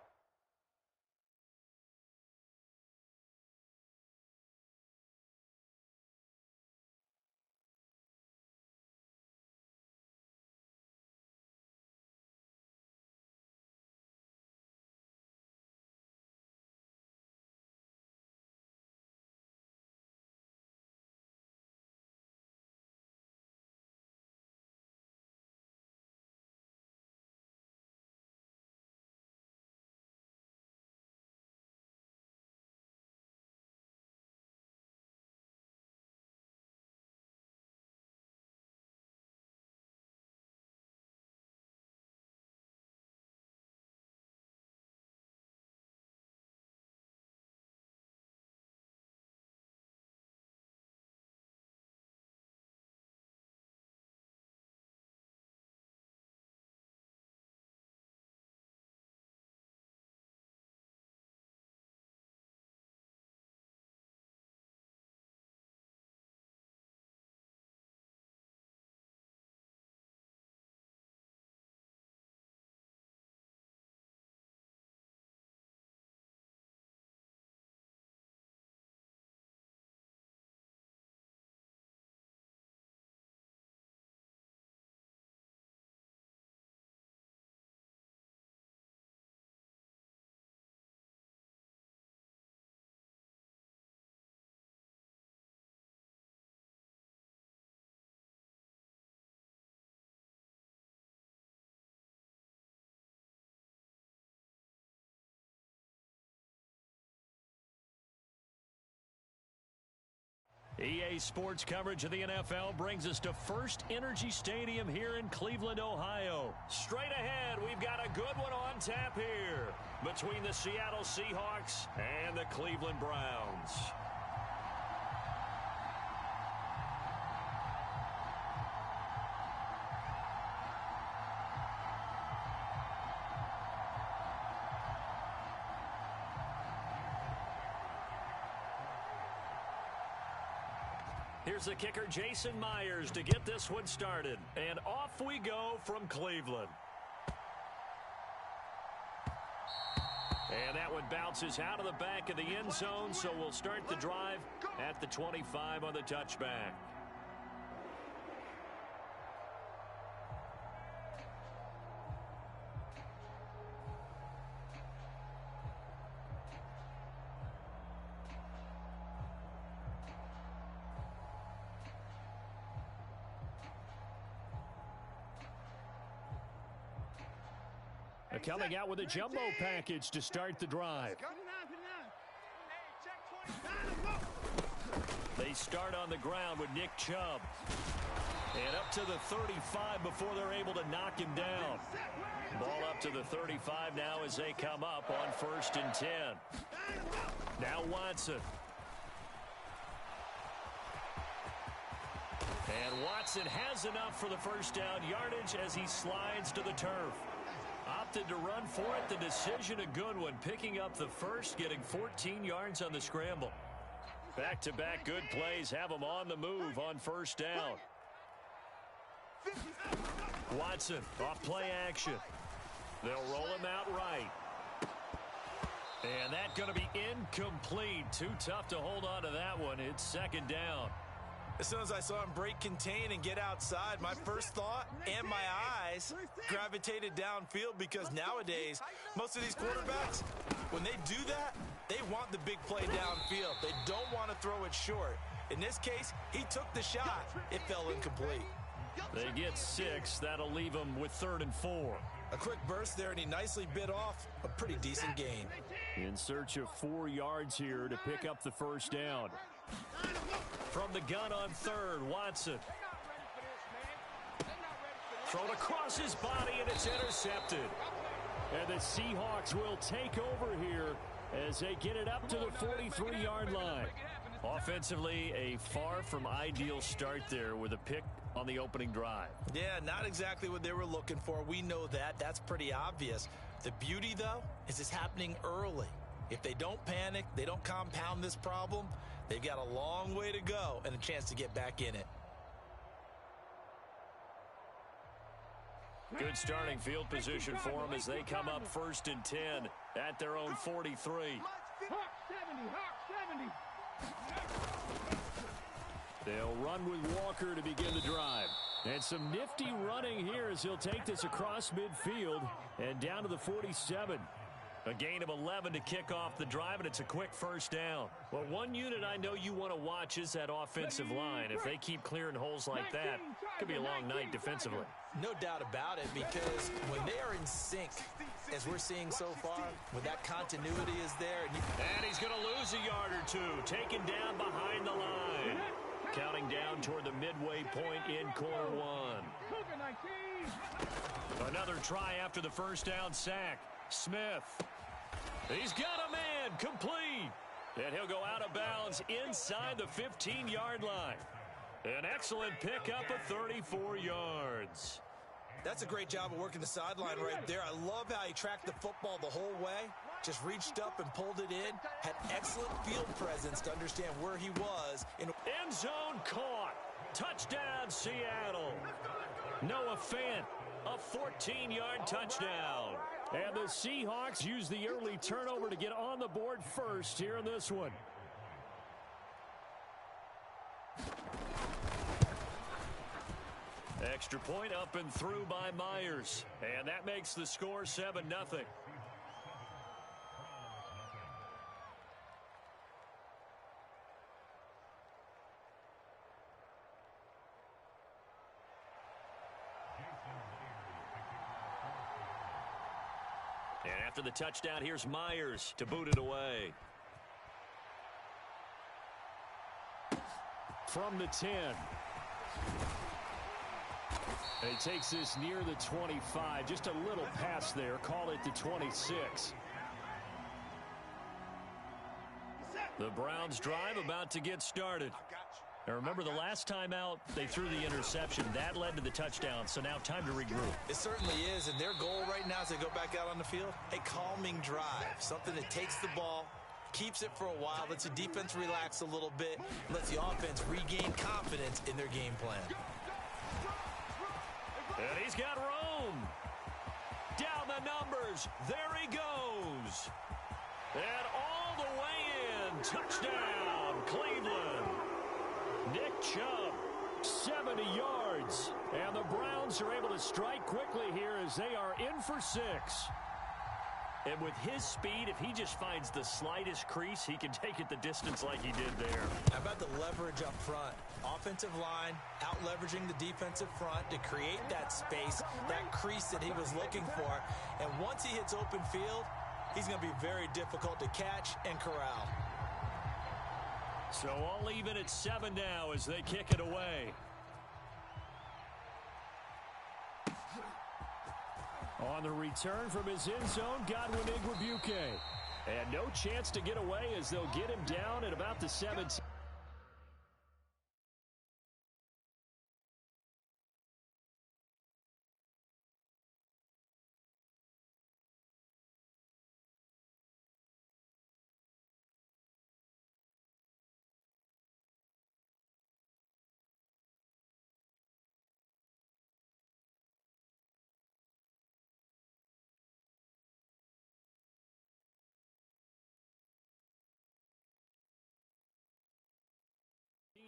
EA Sports coverage of the NFL brings us to First Energy Stadium here in Cleveland, Ohio. Straight ahead, we've got a good one on tap here between the Seattle Seahawks and the Cleveland Browns. Here's the kicker, Jason Myers, to get this one started. And off we go from Cleveland. And that one bounces out of the back of the end zone, so we'll start the drive at the 25 on the touchback. Coming out with a jumbo package to start the drive. They start on the ground with Nick Chubb. And up to the 35 before they're able to knock him down. Ball up to the 35 now as they come up on 1st and 10. Now Watson. And Watson has enough for the first down yardage as he slides to the turf. Opted to run for it. The decision a good one. Picking up the first, getting 14 yards on the scramble. Back-to-back good plays have them on the move on 1st down. Watson off play action. They'll roll him out right. And that's going to be incomplete. Too tough to hold on to that one. It's 2nd down. As soon as I saw him break contain and get outside, my first thought and my eyes gravitated downfield, because nowadays, most of these quarterbacks, when they do that, they want the big play downfield. They don't want to throw it short. In this case, he took the shot. It fell incomplete. They get 6. That'll leave them with 3rd and 4. A quick burst there, and he nicely bit off a pretty decent gain. In search of 4 yards here to pick up the first down. From the gun on 3rd, Watson. Thrown across his body, and it's intercepted. And the Seahawks will take over here as they get it up to the 43-yard line. Offensively, a far from ideal start there with a pick on the opening drive. Yeah, not exactly what they were looking for. We know that. That's pretty obvious. The beauty, though, is it's happening early. If they don't panic, they don't compound this problem, they've got a long way to go and a chance to get back in it. Good starting field position for them as they come up 1st and 10 at their own 43. They'll run with Walker to begin the drive. And some nifty running here as he'll take this across midfield and down to the 47. A gain of 11 to kick off the drive, and it's a quick first down. Well, one unit I know you want to watch is that offensive line. If they keep clearing holes like that, it could be a long night defensively. No doubt about it, because when they are in sync, as we're seeing so far, when that continuity is there. And he's going to lose a yard or two, taken down behind the line. Counting down toward the midway point in quarter 1. Another try after the first down sack. Smith. He's got a man, complete. And he'll go out of bounds inside the 15-yard line. An excellent pickup of 34 yards. That's a great job of working the sideline right there. I love how he tracked the football the whole way. Just reached up and pulled it in. Had excellent field presence to understand where he was. End zone caught. Touchdown, Seattle. Noah Fant, a 14-yard touchdown. And the Seahawks use the early turnover to get on the board first here in this one. Extra point up and through by Myers. And that makes the score 7-0. And after the touchdown, here's Myers to boot it away. from the 10. And he takes this near the 25. Just a little pass there. Call it the 26. The Browns drive about to get started. Now remember, the last time out, they threw the interception. That led to the touchdown, so now time to regroup. It certainly is, and their goal right now as they go back out on the field, a calming drive, something that takes the ball, keeps it for a while, lets the defense relax a little bit, lets the offense regain confidence in their game plan. And he's got Rome. Down the numbers. There he goes. And all the way in. Touchdown, Cleveland. Nick Chubb, 70 yards. And the Browns are able to strike quickly here as they are in for 6. And with his speed, if he just finds the slightest crease, he can take it the distance like he did there. How about the leverage up front? Offensive line out-leveraging the defensive front to create that space, that crease that he was looking for. And once he hits open field, he's going to be very difficult to catch and corral. So all even at 7 now as they kick it away. On the return from his end zone, Godwin Igwebuike. And no chance to get away as they'll get him down at about the 17.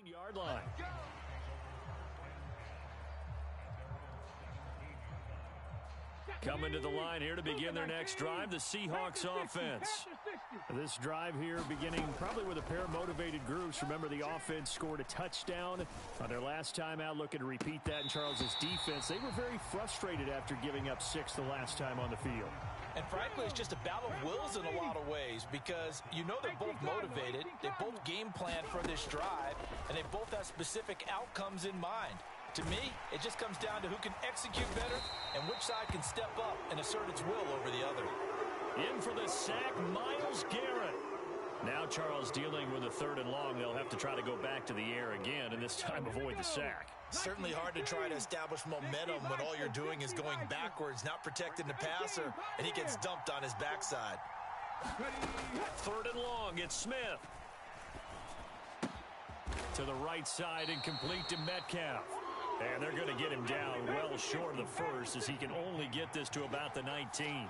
Yard line. Coming to the line here to begin their next drive, the Seahawks offense. This drive here beginning probably with a pair of motivated groups. Remember, the offense scored a touchdown on their last time out, looking to repeat that in Charles's defense. They were very frustrated after giving up 6 the last time on the field. And frankly, it's just a battle of wills in a lot of ways because you know they're both motivated, they both game plan for this drive, and they both have specific outcomes in mind. To me, it just comes down to who can execute better and which side can step up and assert its will over the other. In for the sack, Myles Garrett. Now Charles dealing with a 3rd and long. They'll have to try to go back to the air again and this time avoid the sack. Certainly hard to try to establish momentum when all you're doing is going backwards, not protecting the passer, and he gets dumped on his backside. 3rd and long, it's Smith. To the right side and complete to Metcalf. And they're going to get him down well short of the first as he can only get this to about the 19.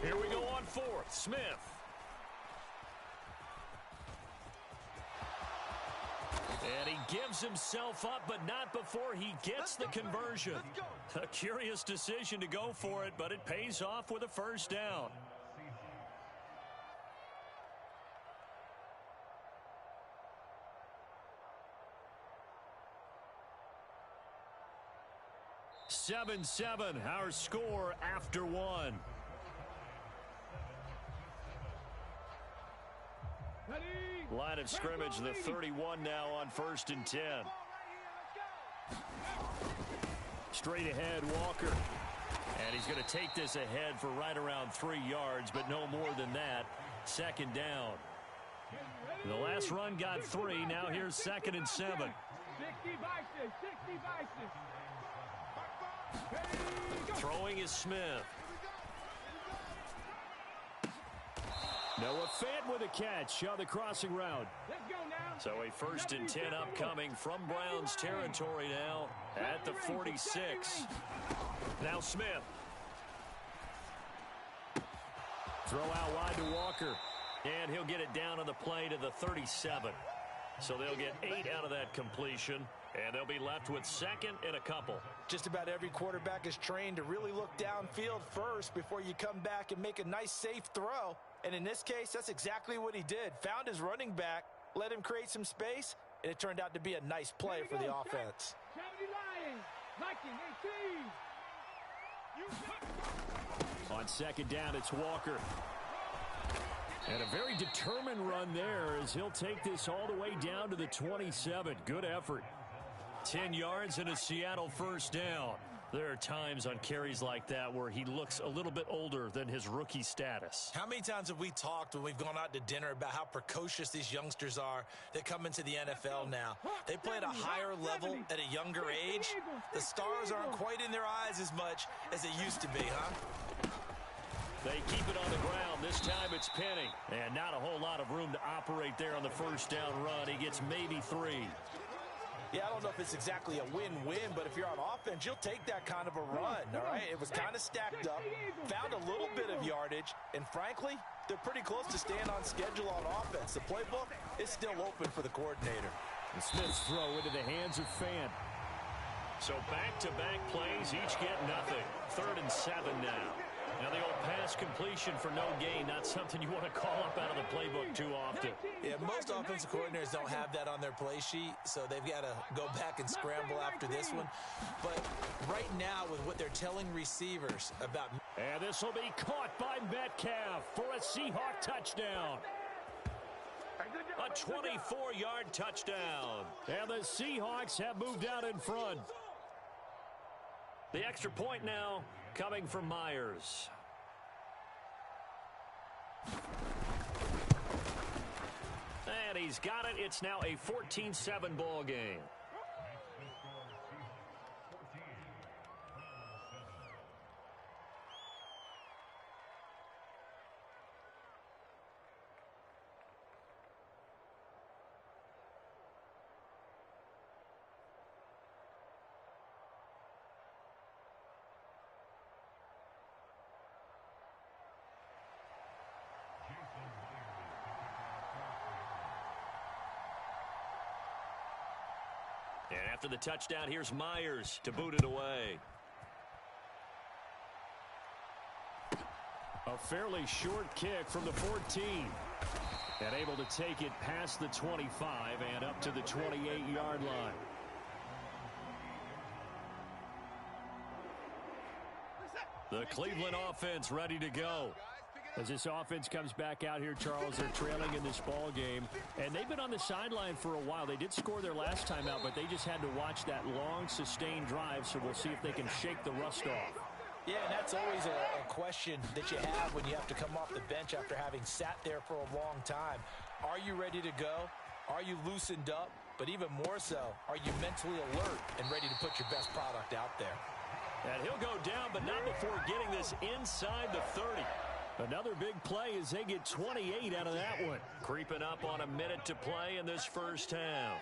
Here we go on 4th. Smith. And he gives himself up, but not before he gets the conversion. A curious decision to go for it, but it pays off with a 1st down. (7-7), our score after 1. Line of scrimmage, the 31 now on 1st and 10. Straight ahead, Walker. And he's going to take this ahead for right around 3 yards, but no more than that. 2nd down. The last run got 3. Now here's 2nd and 7. 60 vices, 60 vices. Throwing is Smith. Noah Fant with a catch on the crossing route. Let's go now. So a 1st and 10 upcoming from Browns territory now at the 46. Now Smith. Throw out wide to Walker. And he'll get it down on the play to the 37. So they'll get 8 out of that completion. And they'll be left with 2nd and a couple. Just about every quarterback is trained to really look downfield first before you come back and make a nice, safe throw. And in this case, that's exactly what he did. Found his running back, let him create some space, and it turned out to be a nice play for the offense. 70 Lions, Viking 18. On second down, it's Walker. And a very determined run there as he'll take this all the way down to the 27. Good effort. 10 yards and a Seattle first down. There are times on carries like that where he looks a little bit older than his rookie status. How many times have we talked when we've gone out to dinner about how precocious these youngsters are that come into the NFL now? They play at a higher level at a younger age. The stars aren't quite in their eyes as much as they used to be, huh? They keep it on the ground. This time it's Penny. And not a whole lot of room to operate there on the first down run. He gets maybe 3. Yeah, I don't know if it's exactly a win-win, but if you're on offense, you'll take that kind of a run, all right? It was kind of stacked up, found a little bit of yardage, and frankly, they're pretty close to staying on schedule on offense. The playbook is still open for the coordinator. And Smith's throw into the hands of Fan. So back-to-back plays, each get nothing. 3rd and 7 now. Now the old pass completion for no gain, not something you want to call up out of the playbook too often. Yeah, most offensive coordinators don't have that on their play sheet, so they've got to go back and scramble after this one. But right now, with what they're telling receivers about... And this will be caught by Metcalf for a Seahawk touchdown. A 24-yard touchdown. And the Seahawks have moved out in front. The extra point now coming from Myers. And he's got it. It's now a 14-7 ball game. And after the touchdown, here's Myers to boot it away. A fairly short kick from the 14. And able to take it past the 25 and up to the 28-yard line. The Cleveland offense ready to go. As this offense comes back out here, Charles, they're trailing in this ball game. And they've been on the sideline for a while. They did score their last time out, but they just had to watch that long, sustained drive, so we'll see if they can shake the rust off. Yeah, and that's always a question that you have when you have to come off the bench after having sat there for a long time. Are you ready to go? Are you loosened up? But even more so, are you mentally alert and ready to put your best product out there? And he'll go down, but not before getting this inside the 30. Another big play as they get 28 out of that one. Creeping up on a minute to play in this first half.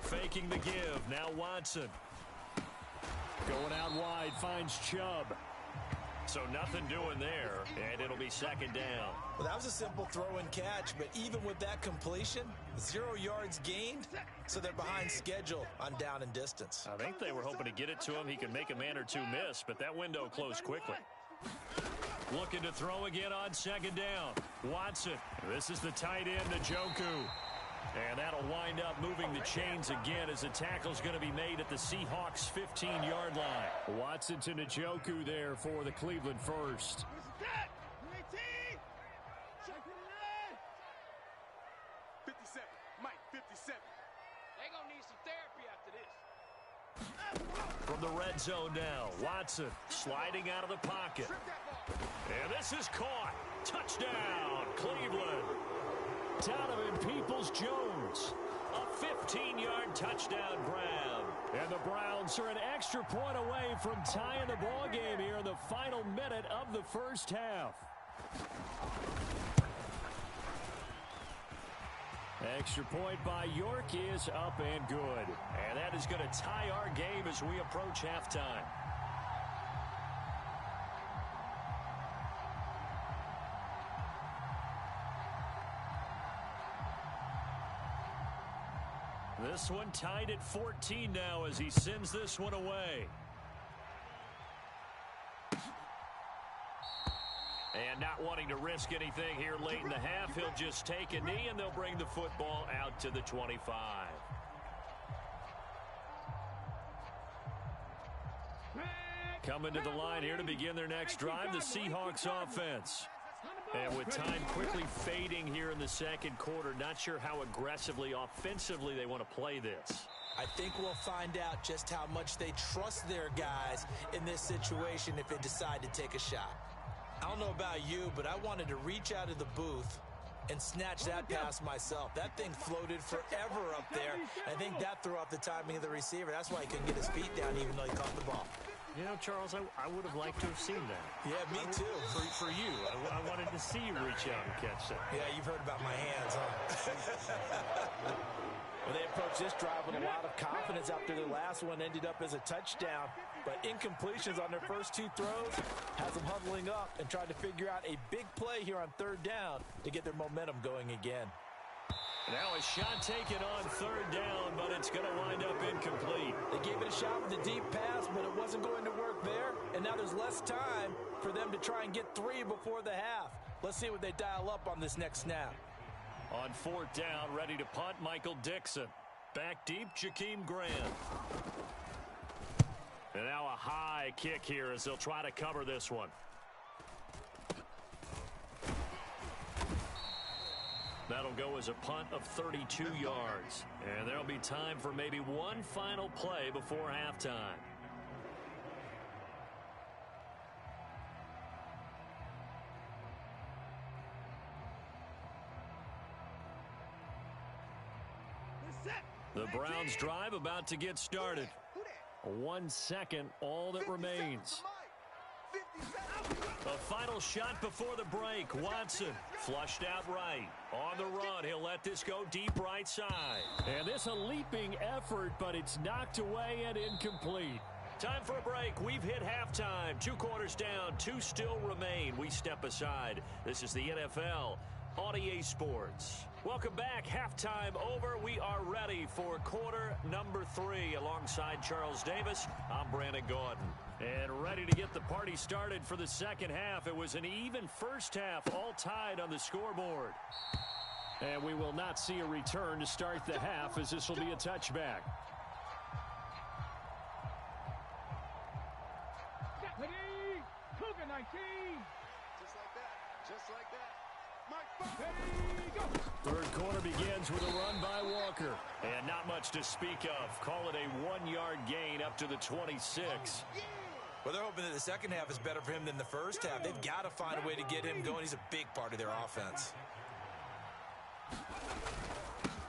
Faking the give. Now Watson. Going out wide, finds Chubb. So nothing doing there, and it'll be second down. Well, that was a simple throw and catch, but even with that completion, 0 yards gained, so they're behind schedule on down and distance. I think they were hoping to get it to him. He could make a man or two miss, but that window closed quickly. Looking to throw again on second down. Watson. This is the tight end, Njoku. And that'll wind up moving the chains again as the tackle's going to be made at the Seahawks' 15-yard line. Watson to Njoku there for the Cleveland first. 57, Mike, 57. They gonna need some therapy after this. From the red zone now, Watson sliding out of the pocket. And this is caught. Touchdown, Cleveland. Donovan Peoples-Jones. A 15-yard touchdown grab. And the Browns are an extra point away from tying the ball game here in the final minute of the first half. Extra point by York is up and good. And that is going to tie our game as we approach halftime. This one tied at 14 now as he sends this one away. And not wanting to risk anything here late in the half, he'll just take a knee and they'll bring the football out to the 25. Coming to the line here to begin their next drive, the Seahawks offense. And with time quickly fading here in the second quarter, not sure how aggressively, offensively they want to play this. I think we'll find out just how much they trust their guys in this situation if they decide to take a shot. I don't know about you, but I wanted to reach out of the booth and snatch that pass myself. That thing floated forever up there. I think that threw off the timing of the receiver. That's why he couldn't get his feet down even though he caught the ball. You know, Charles, I would have liked to have seen that. Yeah, me too. For you. I wanted to see you reach out and catch that. Yeah, you've heard about my hands, huh? Well, they approached this drive with a lot of confidence after their last one ended up as a touchdown. But incompletions on their first two throws has them huddling up and trying to figure out a big play here on third down to get their momentum going again. Now a shot taken on third down, but it's going to wind up incomplete. They gave it a shot with a deep pass, but it wasn't going to work there. And now there's less time for them to try and get three before the half. Let's see what they dial up on this next snap. On fourth down, ready to punt, Michael Dixon. Back deep, Jakeem Grant. And now a high kick here as they'll try to cover this one. That'll go as a punt of 32 yards. And there'll be time for maybe one final play before halftime. The Browns drive about to get started. 1 second, all that remains. A final shot before the break. Watson flushed out right. On the run, he'll let this go deep right side. And this a leaping effort, but it's knocked away and incomplete. Time for a break. We've hit halftime. 2 quarters down, 2 still remain. We step aside. This is the NFL on EA Sports. Welcome back. Halftime over. We are ready for quarter number 3. Alongside Charles Davis, I'm Brandon Gordon. And ready to get the party started for the second half. It was an even first half, all tied on the scoreboard. And we will not see a return to start the half, as this will be a touchback. Ready, Cougar 19. Just like that. Mike, Ready, go. Third quarter begins with a run by Walker. And not much to speak of. Call it a 1-yard gain up to the 26. Well, they're hoping that the second half is better for him than the first half. They've got to find a way to get him going. He's a big part of their offense.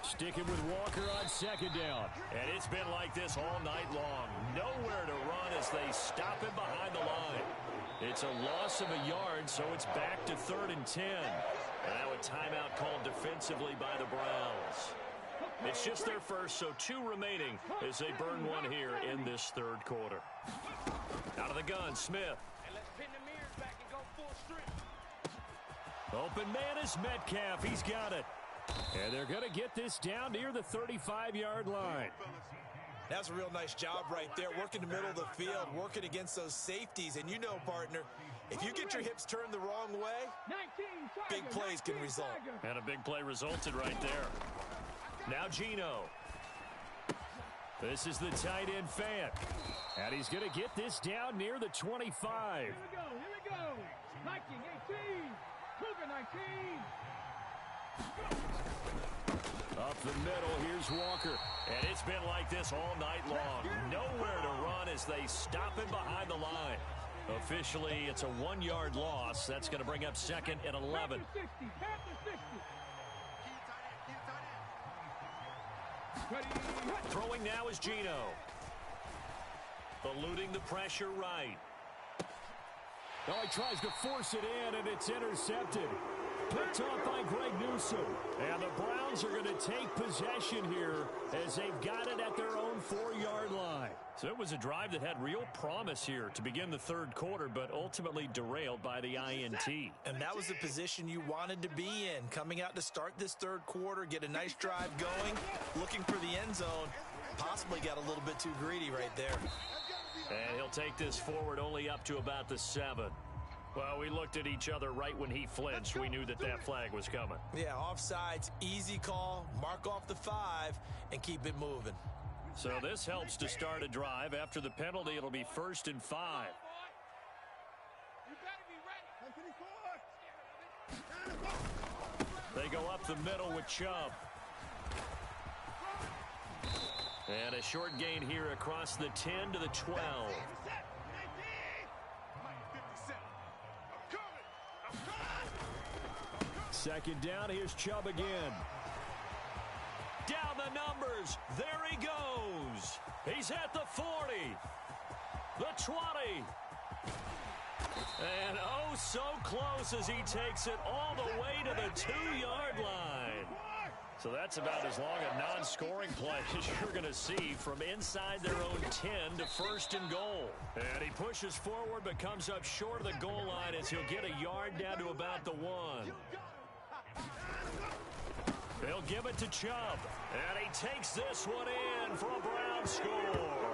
Sticking with Walker on second down. And it's been like this all night long. Nowhere to run as they stop him behind the line. It's a loss of a yard, so it's back to 3rd and 10. And now a timeout called defensively by the Browns. It's just their first, so 2 remaining as they burn one here in this third quarter. Out of the gun, Smith. And let's pin the mirrors back and go full strip. Open man is Metcalf. He's got it. And they're going to get this down near the 35-yard line. That's a real nice job right there, working the middle of the field, working against those safeties. And you know, partner, if you get your hips turned the wrong way, big plays can result. And a big play resulted right there. Now Geno. This is the tight end fan. And he's going to get this down near the 25. Here we go. Viking 18, Cougar 19. Up the middle, here's Walker. And it's been like this all night long. Nowhere to run as they stop him behind the line. Officially, it's a 1-yard loss. That's going to bring up 2nd and 11. Throwing now is Geno. Eluding the pressure right. Oh, he tries to force it in, and it's intercepted. Picked off by Greg Newsome. And the Browns are going to take possession here as they've got it at their own 4-yard line. So it was a drive that had real promise here to begin the third quarter, but ultimately derailed by the INT. And that was the position you wanted to be in, coming out to start this third quarter, get a nice drive going, looking for the end zone. Possibly got a little bit too greedy right there. And he'll take this forward only up to about the 7. Well, we looked at each other right when he flinched. We knew that that flag was coming. Yeah, offsides, easy call, mark off the 5, and keep it moving. So this helps to start a drive. After the penalty, it'll be 1st and 5. They go up the middle with Chubb. And a short gain here across the 10 to the 12. Second down, here's Chubb again. Down the numbers. There he goes. He's at the 40. The 20. And oh, so close as he takes it all the way to the 2-yard line. So that's about as long a non-scoring play as you're going to see from inside their own 10 to first and goal. And he pushes forward but comes up short of the goal line as he'll get a yard down to about the 1. They'll give it to Chubb. And he takes this one in for a Brown score.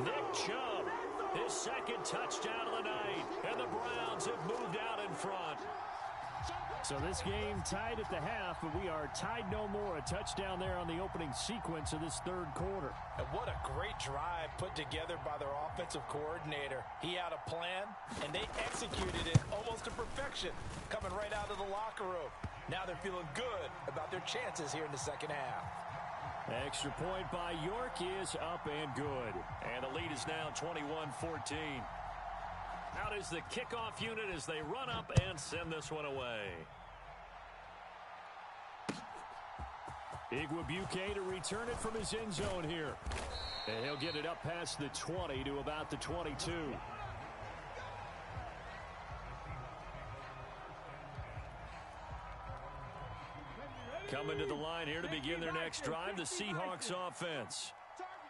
Nick Chubb, his second touchdown of the night. And the Browns have moved out in front. So this game tied at the half, but we are tied no more. A touchdown there on the opening sequence of this third quarter. And what a great drive put together by their offensive coordinator. He had a plan, and they executed it almost to perfection, coming right out of the locker room. Now they're feeling good about their chances here in the second half. Extra point by York is up and good. And the lead is now 21-14. Out is the kickoff unit as they run up and send this one away. Igwebuike to return it from his end zone here. And he'll get it up past the 20 to about the 22. Coming to the line here to begin their next drive, the Seahawks offense.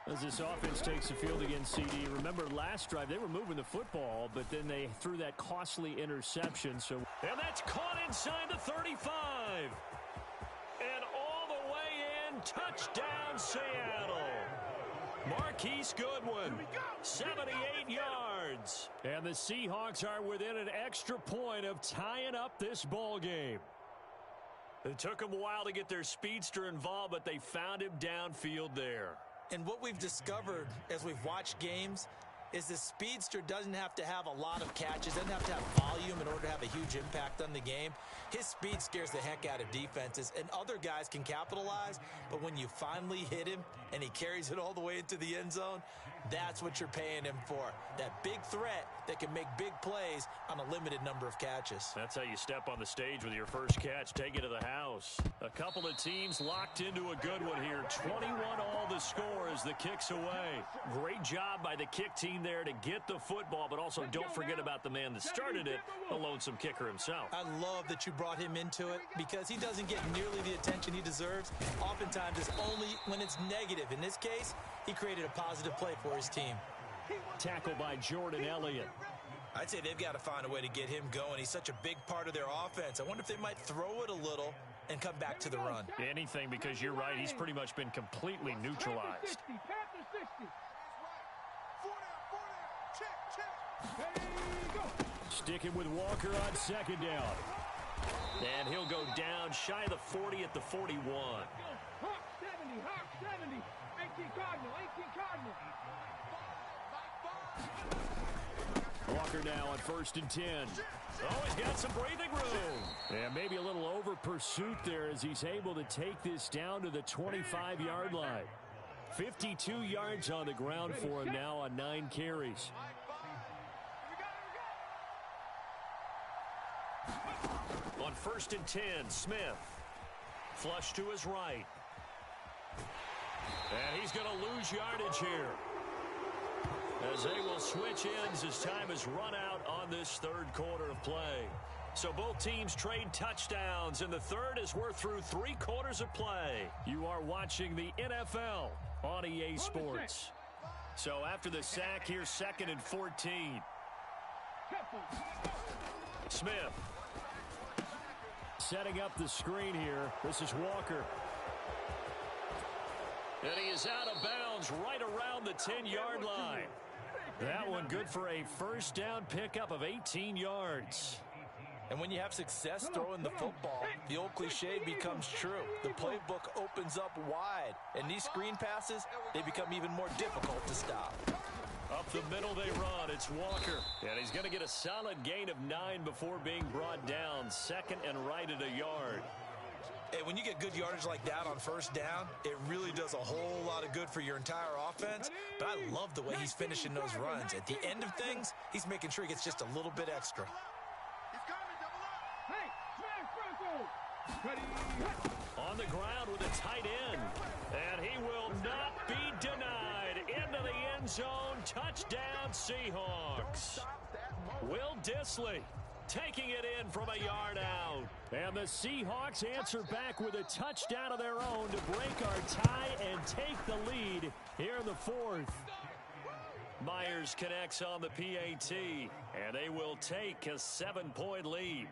As this offense takes the field against CD. Remember last drive, they were moving the football, but then they threw that costly interception. And that's caught inside the 35. And all the way in, touchdown Seattle. Marquise Goodwin, 78 yards. And the Seahawks are within an extra point of tying up this ball game. It took them a while to get their speedster involved, but they found him downfield there. And what we've discovered as we've watched games is the speedster doesn't have to have a lot of catches, doesn't have to have volume in order to have a huge impact on the game. His speed scares the heck out of defenses, and other guys can capitalize, but when you finally hit him and he carries it all the way into the end zone, that's what you're paying him for. That big threat that can make big plays on a limited number of catches. That's how you step on the stage with your first catch. Take it to the house. A couple of teams locked into a good one here. 21 all the score as the kick's away. Great job by the kick team there to get the football, but also don't forget about the man that started it, the lonesome kicker himself. I love that you brought him into it because he doesn't get nearly the attention he deserves. Oftentimes it's only when it's negative. In this case, he created a positive play for his team. Tackle by Jordan Elliott. I'd say they've got to find a way to get him going. He's such a big part of their offense. I wonder if they might throw it a little and come back to the run. Anything, because you're right, he's pretty much been completely neutralized. Sticking with Walker on second down. And he'll go down shy of the 40 at the 41. Hawk 70, 18 Cardinal, 18 Cardinal. Walker now on 1st and 10. Oh, he's got some breathing room. And maybe a little over pursuit there as he's able to take this down to the 25-yard line. 52 yards on the ground for him now on 9 carries. On 1st and 10, Smith. Flush to his right. And he's going to lose yardage here, as they will switch ends as time is run out on this third quarter of play. So both teams trade touchdowns, and the third as we're through 3 quarters of play. You are watching the NFL on EA Sports. So after the sack, here's 2nd and 14. Smith. Setting up the screen here. This is Walker. And he is out of bounds right around the 10-yard line. That one good for a first down pickup of 18 yards. And when you have success throwing the football, the old cliche becomes true. The playbook opens up wide, and these screen passes, they become even more difficult to stop. Up the middle they run. It's Walker. And he's going to get a solid gain of 9 before being brought down. Second and right at a yard. Hey, when you get good yardage like that on first down, it really does a whole lot of good for your entire offense. But I love the way he's finishing those runs. At the end of things, he's making sure he gets just a little bit extra. On the ground with a tight end. And he will not be denied. Into the end zone. Touchdown, Seahawks. Will Dissly taking it in from a yard out. And the Seahawks answer back with a touchdown of their own to break our tie and take the lead here in the fourth. Myers connects on the PAT, and they will take a 7-point lead.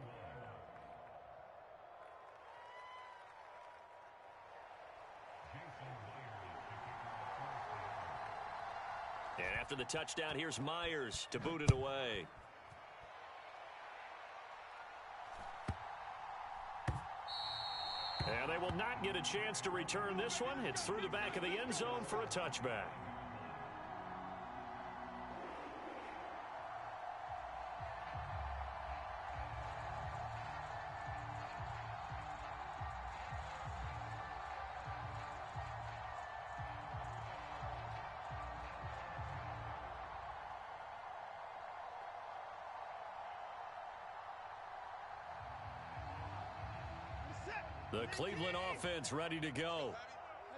And after the touchdown, here's Myers to boot it away. And they will not get a chance to return this one. It's through the back of the end zone for a touchback. The Cleveland offense ready to go.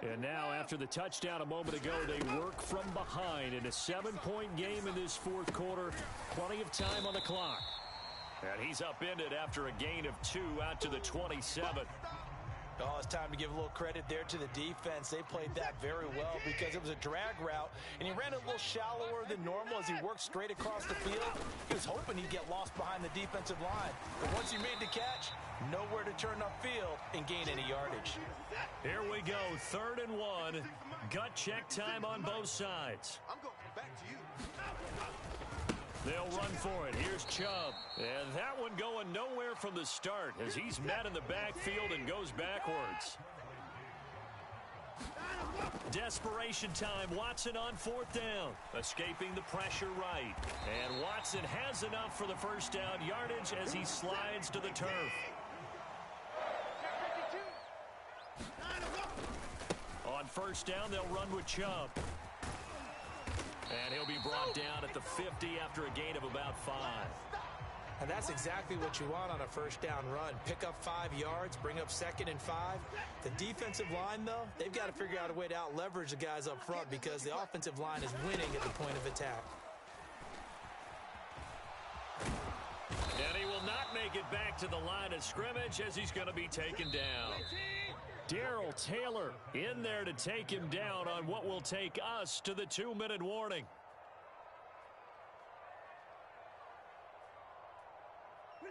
And now, after the touchdown a moment ago, they work from behind in a 7-point game in this fourth quarter. Plenty of time on the clock. And he's upended after a gain of 2 out to the 27. Oh, it's time to give a little credit there to the defense. They played that very well because it was a drag route, and he ran a little shallower than normal as he worked straight across the field. He was hoping he'd get lost behind the defensive line. But once he made the catch, nowhere to turn upfield and gain any yardage. Here we go, 3rd and 1. Gut check time on both sides. I'm going back to you. They'll run for it. Here's Chubb. And that one going nowhere from the start as he's met in the backfield and goes backwards. Desperation time. Watson on 4th down. Escaping the pressure right. And Watson has enough for the first down yardage as he slides to the turf. On first down, they'll run with Chubb. And he'll be brought down at the 50 after a gain of about 5. And that's exactly what you want on a first down run. Pick up 5 yards, bring up 2nd and 5. The defensive line, though, they've got to figure out a way to out-leverage the guys up front because the offensive line is winning at the point of attack. And he will not make it back to the line of scrimmage as he's going to be taken down. Darrell Taylor in there to take him down on what will take us to the 2-minute warning.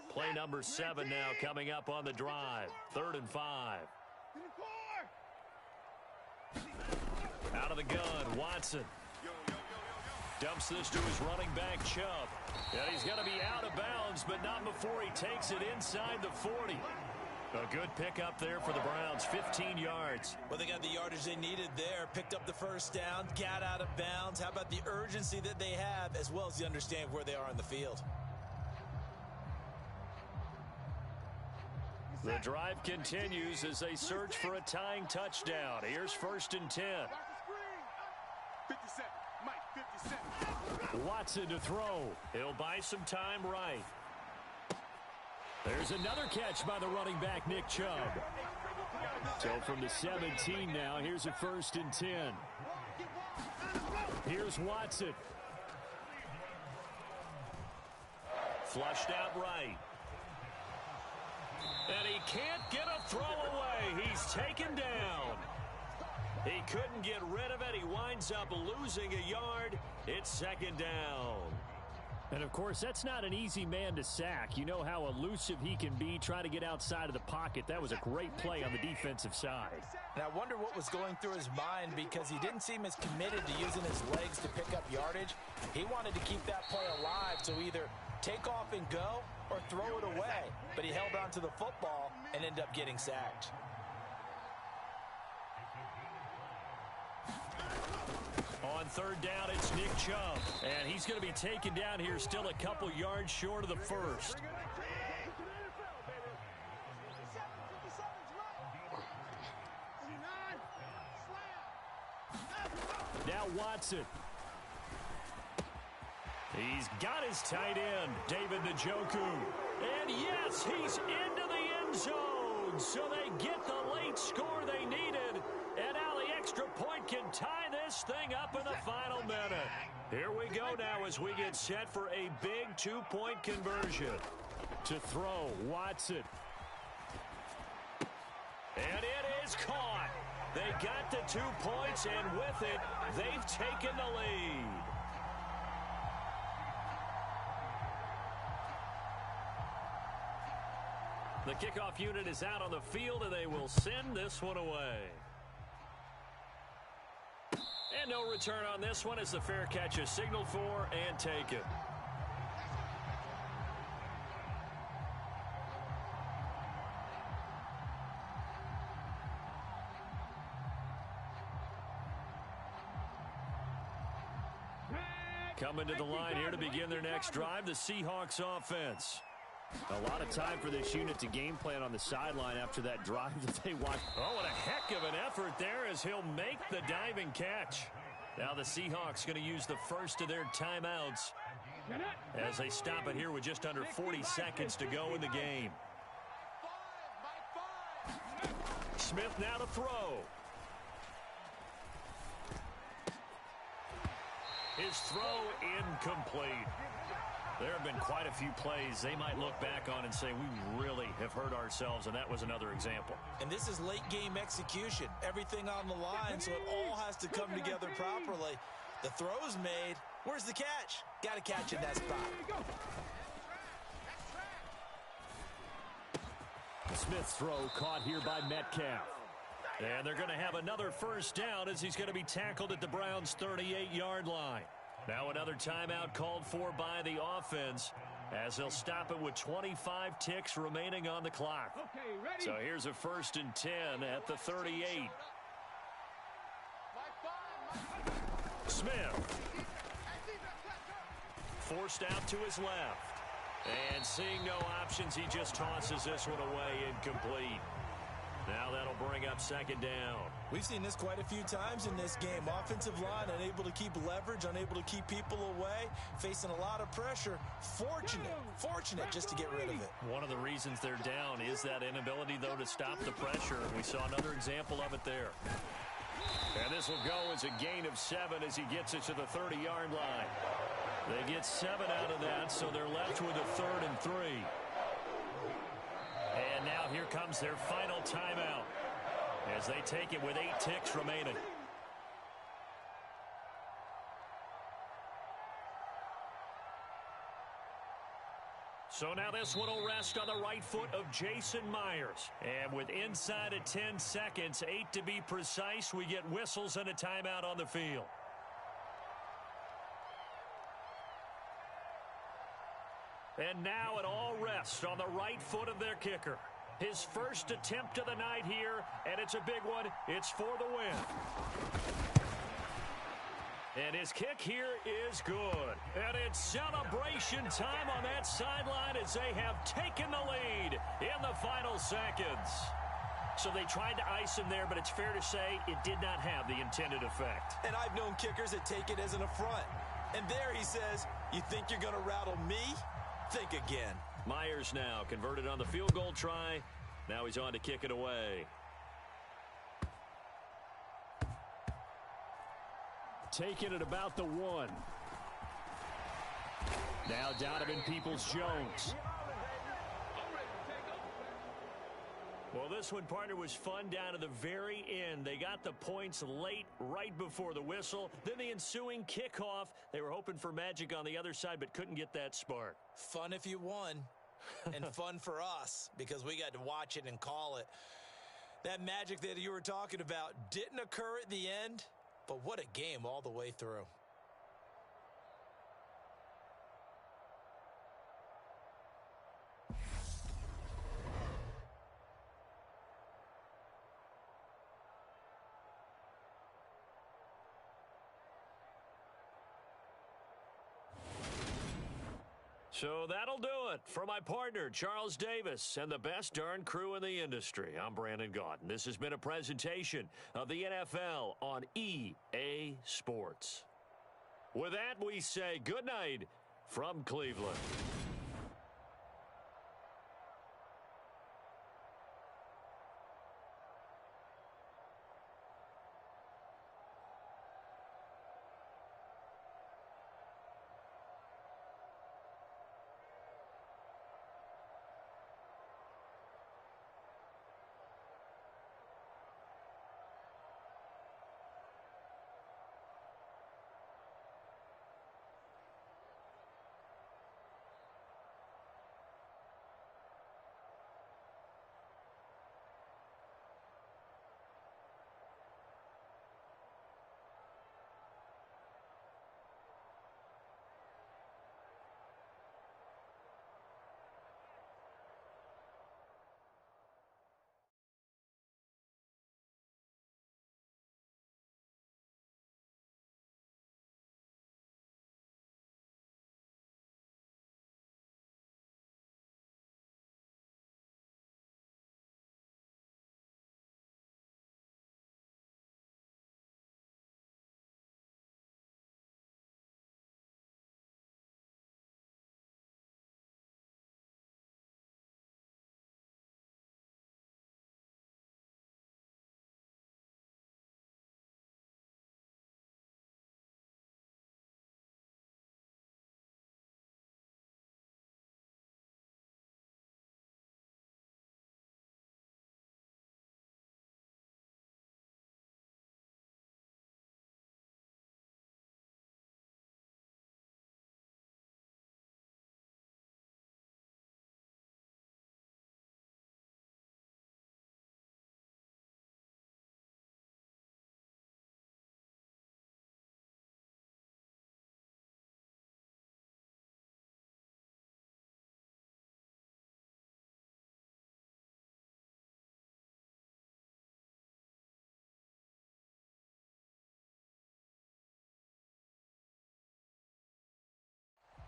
Play number 7 now coming up on the drive. 3rd and 5. Out of the gun, Watson. Dumps this to his running back, Chubb. And he's going to be out of bounds, but not before he takes it inside the 40. A good pickup there for the Browns, 15 yards. Well, they got the yardage they needed there, picked up the first down, got out of bounds. How about the urgency that they have, as well as the understanding where they are on the field? The drive continues as they search for a tying touchdown. Here's 1st and 10. 57, Mike, 57. Watson to throw. He'll buy some time right. There's another catch by the running back, Nick Chubb. So from the 17 now, here's a 1st and 10. Here's Watson. Flushed out right. And he can't get a throw away. He's taken down. He couldn't get rid of it. He winds up losing a yard. It's 2nd down. And, of course, that's not an easy man to sack. You know how elusive he can be trying to get outside of the pocket. That was a great play on the defensive side. And I wonder what was going through his mind because he didn't seem as committed to using his legs to pick up yardage. He wanted to keep that play alive to either take off and go or throw it away. But he held on to the football and ended up getting sacked. On third down, it's Nick Chubb. And he's going to be taken down here still a couple yards short of the first. Now Watson. He's got his tight end, David Njoku. And yes, he's into the end zone. So they get the late score they needed. And now the extra point can tie this thing up in the final minute. Here we go now as we get set for a big 2-point conversion. To throw, Watson. And it is caught. They got the 2 points, and with it, they've taken the lead. The kickoff unit is out on the field, and they will send this one away. And no return on this one as the fair catch is signaled for and taken. Coming to the line here to begin their next drive, the Seahawks offense. A lot of time for this unit to game plan on the sideline after that drive that they watched. Oh, what a heck of an effort there as he'll make the diving catch. Now the Seahawks going to use the first of their timeouts as they stop it here with just under 40 seconds to go in the game. Smith now to throw. His throw incomplete. There have been quite a few plays they might look back on and say, we really have hurt ourselves, and that was another example. And this is late game execution. Everything on the line, so it all has to come together properly. The throw's made. Where's the catch? Got to catch in that spot. Smith's throw caught here by Metcalf. And they're going to have another first down as he's going to be tackled at the Browns' 38-yard line. Now another timeout called for by the offense as they'll stop it with 25 ticks remaining on the clock. So here's a 1st and 10 at the 38. Smith. Forced out to his left. And seeing no options, he just tosses this one away incomplete. Now that'll bring up 2nd down. We've seen this quite a few times in this game. Offensive line unable to keep leverage, unable to keep people away, facing a lot of pressure. Fortunate just to get rid of it. One of the reasons they're down is that inability, though, to stop the pressure. We saw another example of it there. And this will go as a gain of 7 as he gets it to the 30-yard line. They get 7 out of that, so they're left with a 3rd and 3. And now here comes their final timeout as they take it with 8 ticks remaining. So now this one will rest on the right foot of Jason Myers. And with inside of 10 seconds, 8 to be precise, we get whistles and a timeout on the field. And now it all rests on the right foot of their kicker. His first attempt of the night here, and it's a big one. It's for the win. And his kick here is good. And it's celebration time on that sideline as they have taken the lead in the final seconds. So they tried to ice him there, but it's fair to say it did not have the intended effect. And I've known kickers that take it as an affront. And there he says, you think you're going to rattle me? Think again. Myers now converted on the field goal try. Now he's on to kick it away. Taking it about the 1. Now Donovan Peoples-Jones. Well, this one, partner, was fun down to the very end. They got the points late, right before the whistle. Then the ensuing kickoff. They were hoping for magic on the other side, but couldn't get that spark. Fun if you won, and fun for us because we got to watch it and call it. That magic that you were talking about didn't occur at the end, but what a game all the way through. So that'll do it for my partner, Charles Davis, and the best darn crew in the industry. I'm Brandon Gaudin. This has been a presentation of the NFL on EA Sports. With that, we say good night from Cleveland.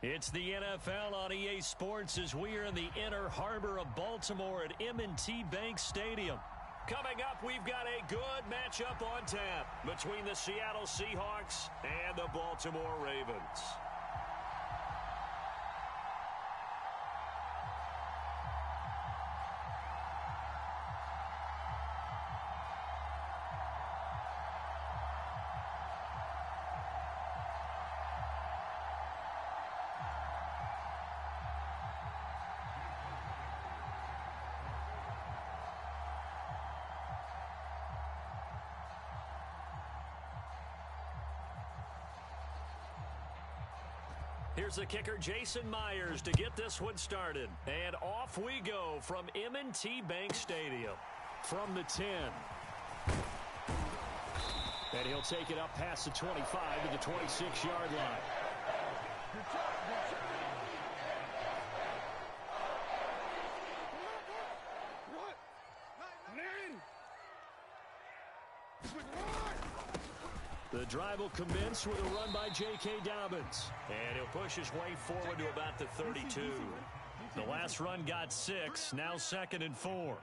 It's the NFL on EA Sports as we are in the inner harbor of Baltimore at M&T Bank Stadium. Coming up, we've got a good matchup on tap between the Seattle Seahawks and the Baltimore Ravens. Here's the kicker, Jason Myers, to get this one started. And off we go from M&T Bank Stadium. From the 10. And he'll take it up past the 25 to the 26-yard line. The drive will commence with a run by J.K. Dobbins. And he'll push his way forward to about the 32. The last run got 6, now 2nd and 4.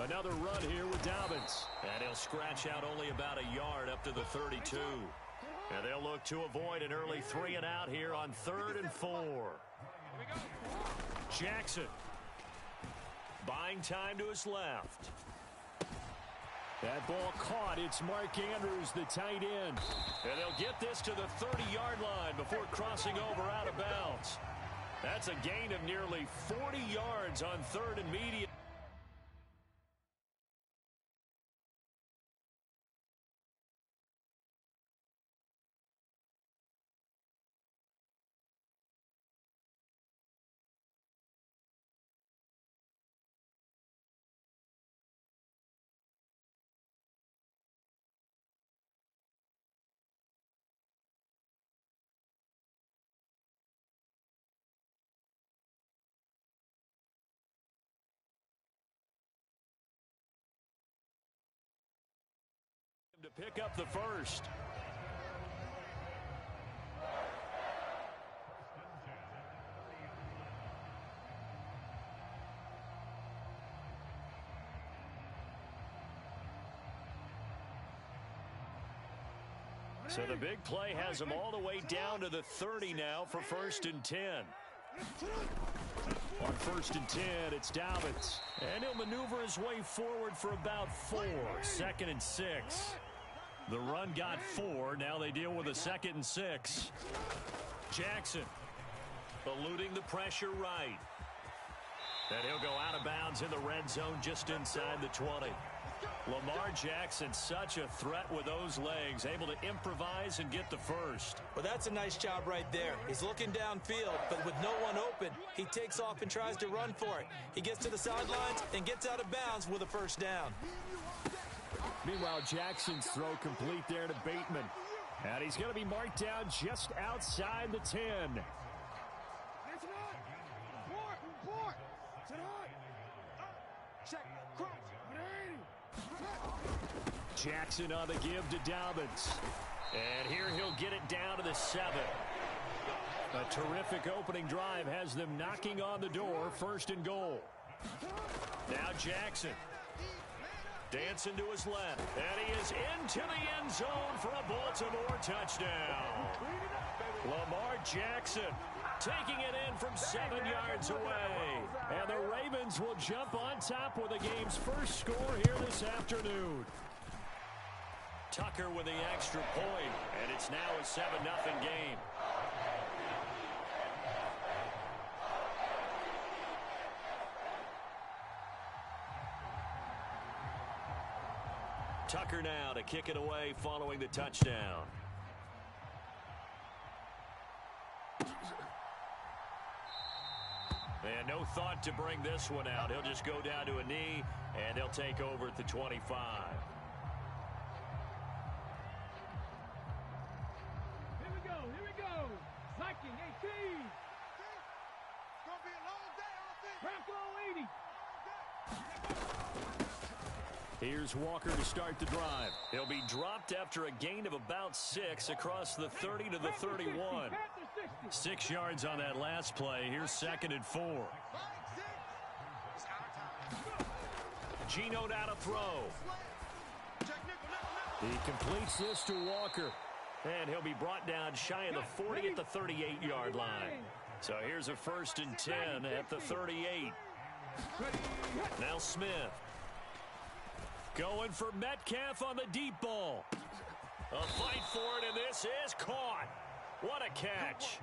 Another run here with Dobbins. And he'll scratch out only about a yard up to the 32. And they'll look to avoid an early 3 and out here on 3rd and 4. Jackson. Buying time to his left. That ball caught. It's Mark Andrews, the tight end. And they'll get this to the 30-yard line before crossing over out of bounds. That's a gain of nearly 40 yards on 3rd and medium. To pick up the first. So the big play has him all the way down to the 30 now for 1st and 10. On 1st and 10, it's Dobbins. And he'll maneuver his way forward for about 4. 2nd and 6. The run got 4. Now they deal with a 2nd and 6. Jackson eluding the pressure right. And he'll go out of bounds in the red zone just inside the 20. Lamar Jackson, such a threat with those legs, able to improvise and get the first. Well, that's a nice job right there. He's looking downfield, but with no one open, he takes off and tries to run for it. He gets to the sidelines and gets out of bounds with a first down. Meanwhile, Jackson's throw complete there to Bateman. And he's going to be marked down just outside the 10. Jackson on the give to Dobbins. And here he'll get it down to the 7. A terrific opening drive has them knocking on the door, 1st and goal. Now Jackson dancing to his left. And he is into the end zone for a Baltimore touchdown. Lamar Jackson taking it in from 7 yards away. And the Ravens will jump on top with the game's first score here this afternoon. Tucker with the extra point, and it's now a 7-0 game. Tucker now to kick it away following the touchdown. And no thought to bring this one out. He'll just go down to a knee, and they'll take over at the 25. Here's Walker to start the drive. He'll be dropped after a gain of about 6 across the 30 to the 31. 6 yards on that last play. Here's 2nd and 4. Geno now to throw. He completes this to Walker. And he'll be brought down shy of the 40 at the 38-yard line. So here's a 1st and 10 at the 38. Now Smith. Going for Metcalf on the deep ball. A fight for it, and this is caught. What a catch.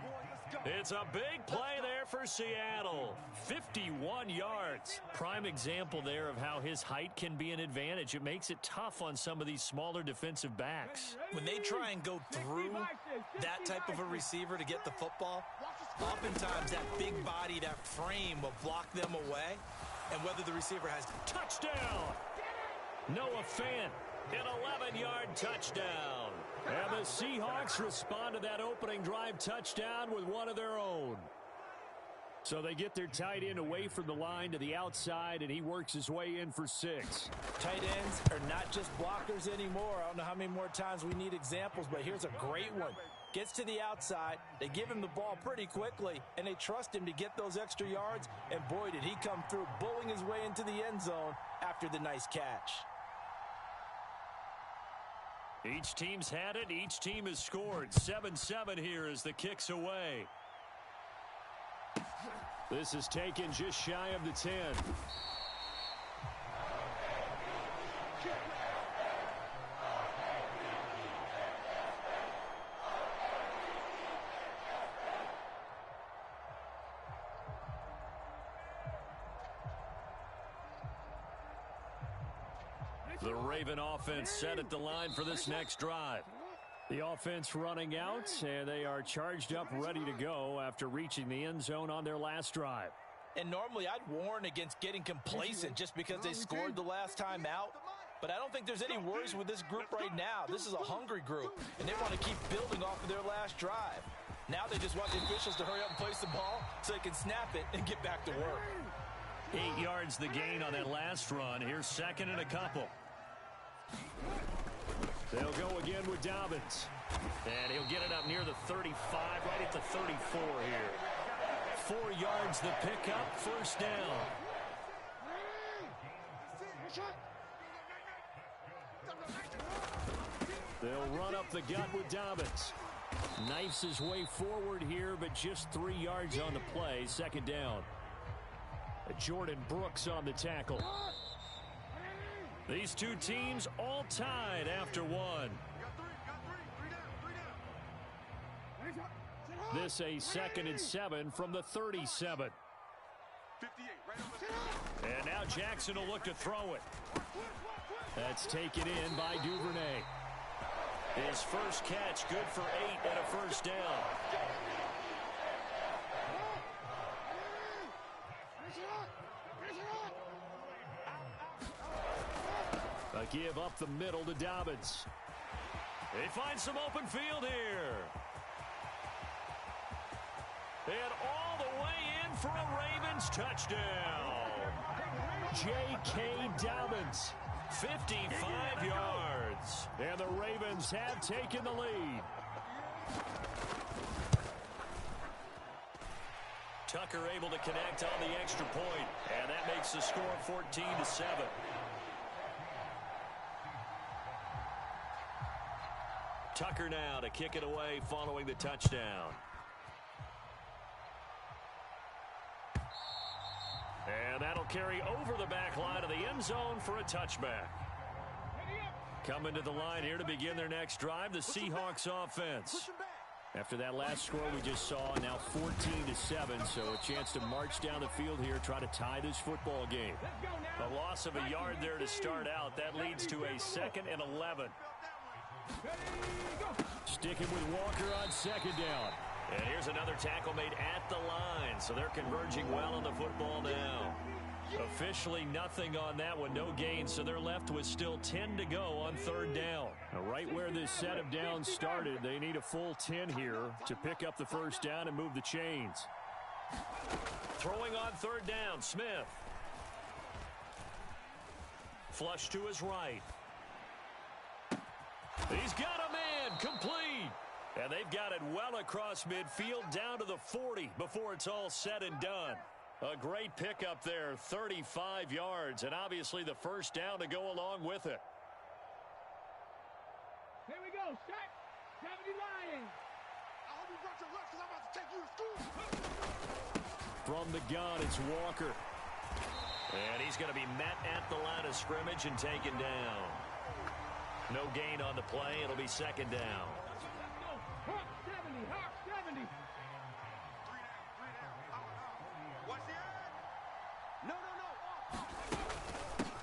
It's a big play there for Seattle. 51 yards. Prime example there of how his height can be an advantage. It makes it tough on some of these smaller defensive backs. When they try and go through that type of a receiver to get the football, oftentimes that big body, that frame will block them away. And whether the receiver has touchdown. Noah Fant, an 11-yard touchdown. And the Seahawks respond to that opening drive touchdown with one of their own. So they get their tight end away from the line to the outside, and he works his way in for 6. Tight ends are not just blockers anymore. I don't know how many more times we need examples, but here's a great one. Gets to the outside, they give him the ball pretty quickly, and they trust him to get those extra yards, and boy, did he come through, bowling his way into the end zone after the nice catch. Each team's had it. Each team has scored. 7-7 here as the kick's away. This is taken just shy of the 10. The Raven offense set at the line for this next drive. The offense running out, and they are charged up, ready to go after reaching the end zone on their last drive. And normally I'd warn against getting complacent just because they scored the last time out. But I don't think there's any worries with this group right now. This is a hungry group, and they want to keep building off of their last drive. Now they just want the officials to hurry up and place the ball so they can snap it and get back to work. 8 yards the gain on that last run. Here's 2nd and a couple. They'll go again with Dobbins. And he'll get it up near the 35, right at the 34 here. 4 yards the pickup, 1st down. They'll run up the gut with Dobbins. Knifes his way forward here, but just 3 yards on the play. Second down. Jordan Brooks on the tackle. These two teams all tied after one. This a 2nd and 7 from the 37. And now Jackson will look to throw it. That's taken in by Duvernay. His first catch, good for 8 and a first down. A give up the middle to Dobbins. They find some open field here. And all the way in for a Ravens touchdown. J.K. Dobbins, 55 yards. And the Ravens have taken the lead. Tucker able to connect on the extra point, and that makes the score 14-7. Tucker now to kick it away following the touchdown. And that'll carry over the back line of the end zone for a touchback. Coming to the line here to begin their next drive, the Seahawks offense. After that last score we just saw, now 14-7, so a chance to march down the field here, try to tie this football game. A loss of a yard there to start out. That leads to a 2nd and 11. Sticking with Walker on 2nd down. And here's another tackle made at the line, so they're converging well on the football now. Officially nothing on that one, no gain, so they're left with still 10 to go on 3rd down. Now, right where this set of downs started, they need a full 10 here to pick up the first down and move the chains. Throwing on 3rd down, Smith. Flush to his right. He's got a man, complete. And they've got it well across midfield down to the 40 before it's all said and done. A great pickup there, 35 yards, and obviously the first down to go along with it. Here we go, set. 70 Lions. I hope you brought your lunch because I'm about to take you to school. From the gun, it's Walker. And he's going to be met at the line of scrimmage and taken down. No gain on the play. It'll be 2nd down. Hawk 70, Hawk 70. Watch the no.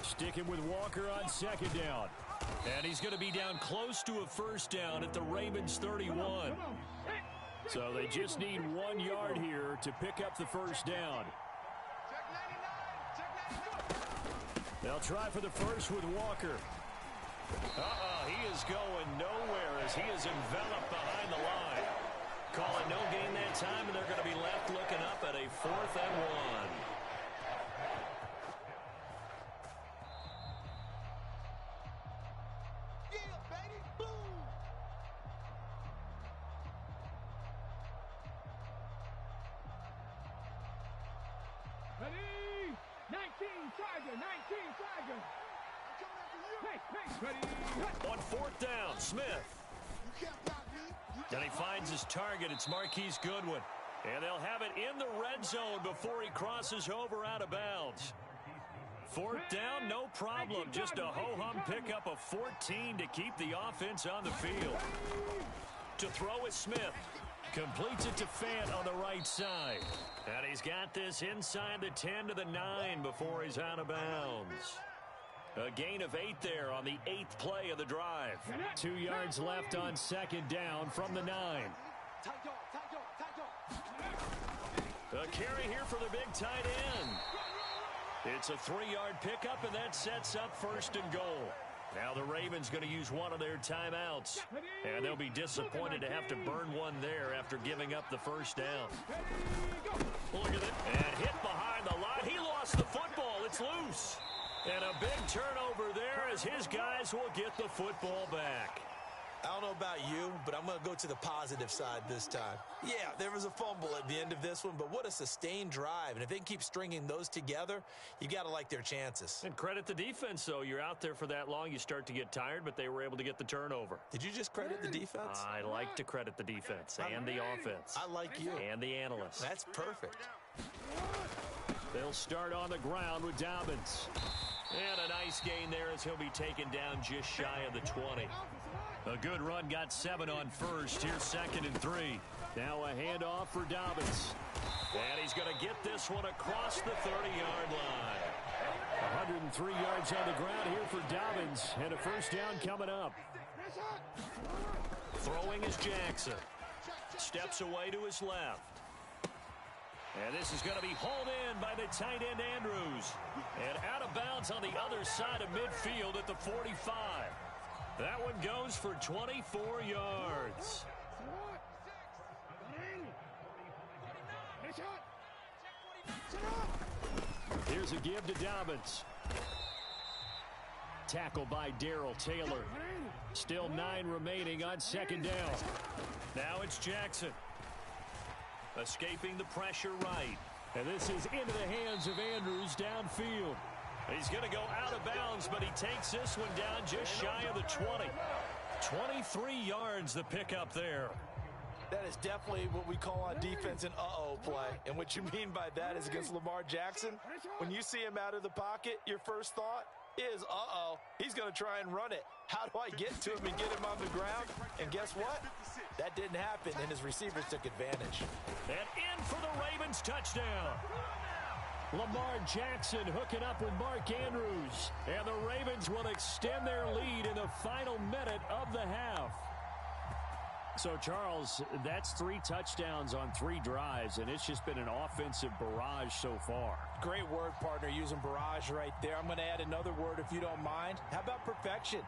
Sticking with Walker on 2nd down. And he's going to be down close to a first down at the Ravens 31. So they just need 1 yard here to pick up the first down. They'll try for the first with Walker. He is going nowhere as he is enveloped behind the line. Calling no gain that time, and they're going to be left looking up at a 4th and 1. Yeah, baby, boom. Ready? 19 Tiger, 19 Tiger. On 4th down, Smith. And he finds his target. It's Marquise Goodwin. And they'll have it in the red zone before he crosses over out of bounds. 4th down, no problem. Just a ho-hum pickup of 14 to keep the offense on the field. To throw is Smith. Completes it to Fant on the right side. And he's got this inside the 10 to the 9 before he's out of bounds. A gain of 8 there on the 8th play of the drive. 2 yards left on 2nd down from the 9. A carry here for the big tight end. It's a 3-yard pickup, and that sets up 1st and goal. Now the Ravens going to use one of their timeouts. And they'll be disappointed to have to burn one there after giving up the first down. Look at it. And hit behind the line. He lost the football. It's loose. And a big turnover there as his guys will get the football back. I don't know about you, but I'm going to go to the positive side this time. Yeah, there was a fumble at the end of this one, but what a sustained drive. And if they can keep stringing those together, you got to like their chances. And credit the defense, though. You're out there for that long, you start to get tired, but they were able to get the turnover. Did you just credit the defense? I like to credit the defense and the offense. I like you. And the analysts. That's perfect. They'll start on the ground with Dobbins. And a nice gain there as he'll be taken down just shy of the 20. A good run, got 7 on first. Here's 2nd and 3. Now a handoff for Dobbins. And he's going to get this one across the 30-yard line. 103 yards on the ground here for Dobbins. And a first down coming up. Throwing is Jackson. Steps away to his left. And this is going to be hauled in by the tight end Andrews. And out of bounds on the other side of midfield at the 45. That one goes for 24 yards. Here's a give to Dobbins. Tackle by Darrell Taylor. Still 9 remaining on 2nd down. Now it's Jackson. Escaping the pressure right. And this is into the hands of Andrews downfield. He's going to go out of bounds, but he takes this one down just shy of the 20. 23 yards the pickup there. That is definitely what we call on defense an uh-oh play. And what you mean by that is against Lamar Jackson, when you see him out of the pocket, your first thought is, uh-oh, he's going to try and run it. How do I get to him and get him on the ground? And guess what? That didn't happen, and his receivers took advantage. And in for the Ravens touchdown. Lamar Jackson hooking up with Mark Andrews. And the Ravens will extend their lead in the final minute of the half. So, Charles, that's 3 touchdowns on 3 drives, and it's just been an offensive barrage so far. Great word, partner, using barrage right there. I'm going to add another word if you don't mind. How about perfection?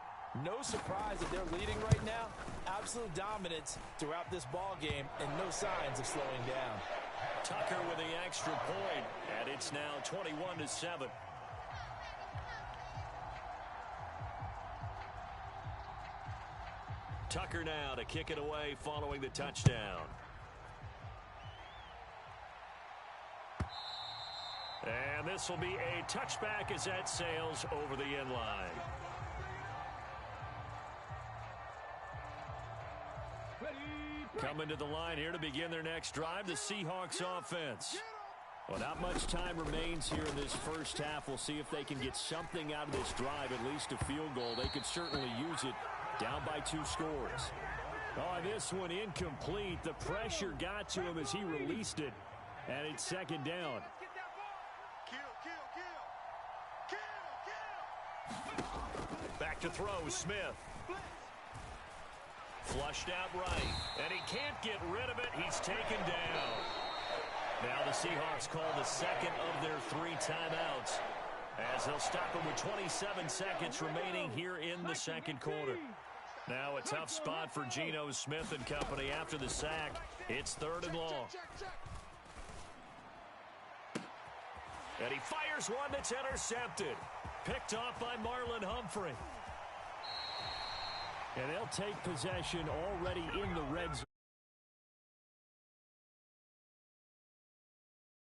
No surprise that they're leading right now. Absolute dominance throughout this ball game and no signs of slowing down. Tucker with the extra point, and it's now 21-7. Tucker now to kick it away following the touchdown. And this will be a touchback as that sails over the end line. Coming to the line here to begin their next drive, the Seahawks offense. Well, not much time remains here in this first half. We'll see if they can get something out of this drive, at least a field goal. They could certainly use it. Down by 2 scores. Oh, this one incomplete. The pressure got to him as he released it. And it's 2nd down. Back to throw, Smith. Flushed out right. And he can't get rid of it. He's taken down. Now the Seahawks call the 2nd of their 3 timeouts, as they'll stop him with 27 seconds remaining here in the 2nd quarter. Now a tough spot for Geno Smith and company after the sack. It's 3rd and long. And he fires one that's intercepted. Picked off by Marlon Humphrey. And they'll take possession already in the red zone.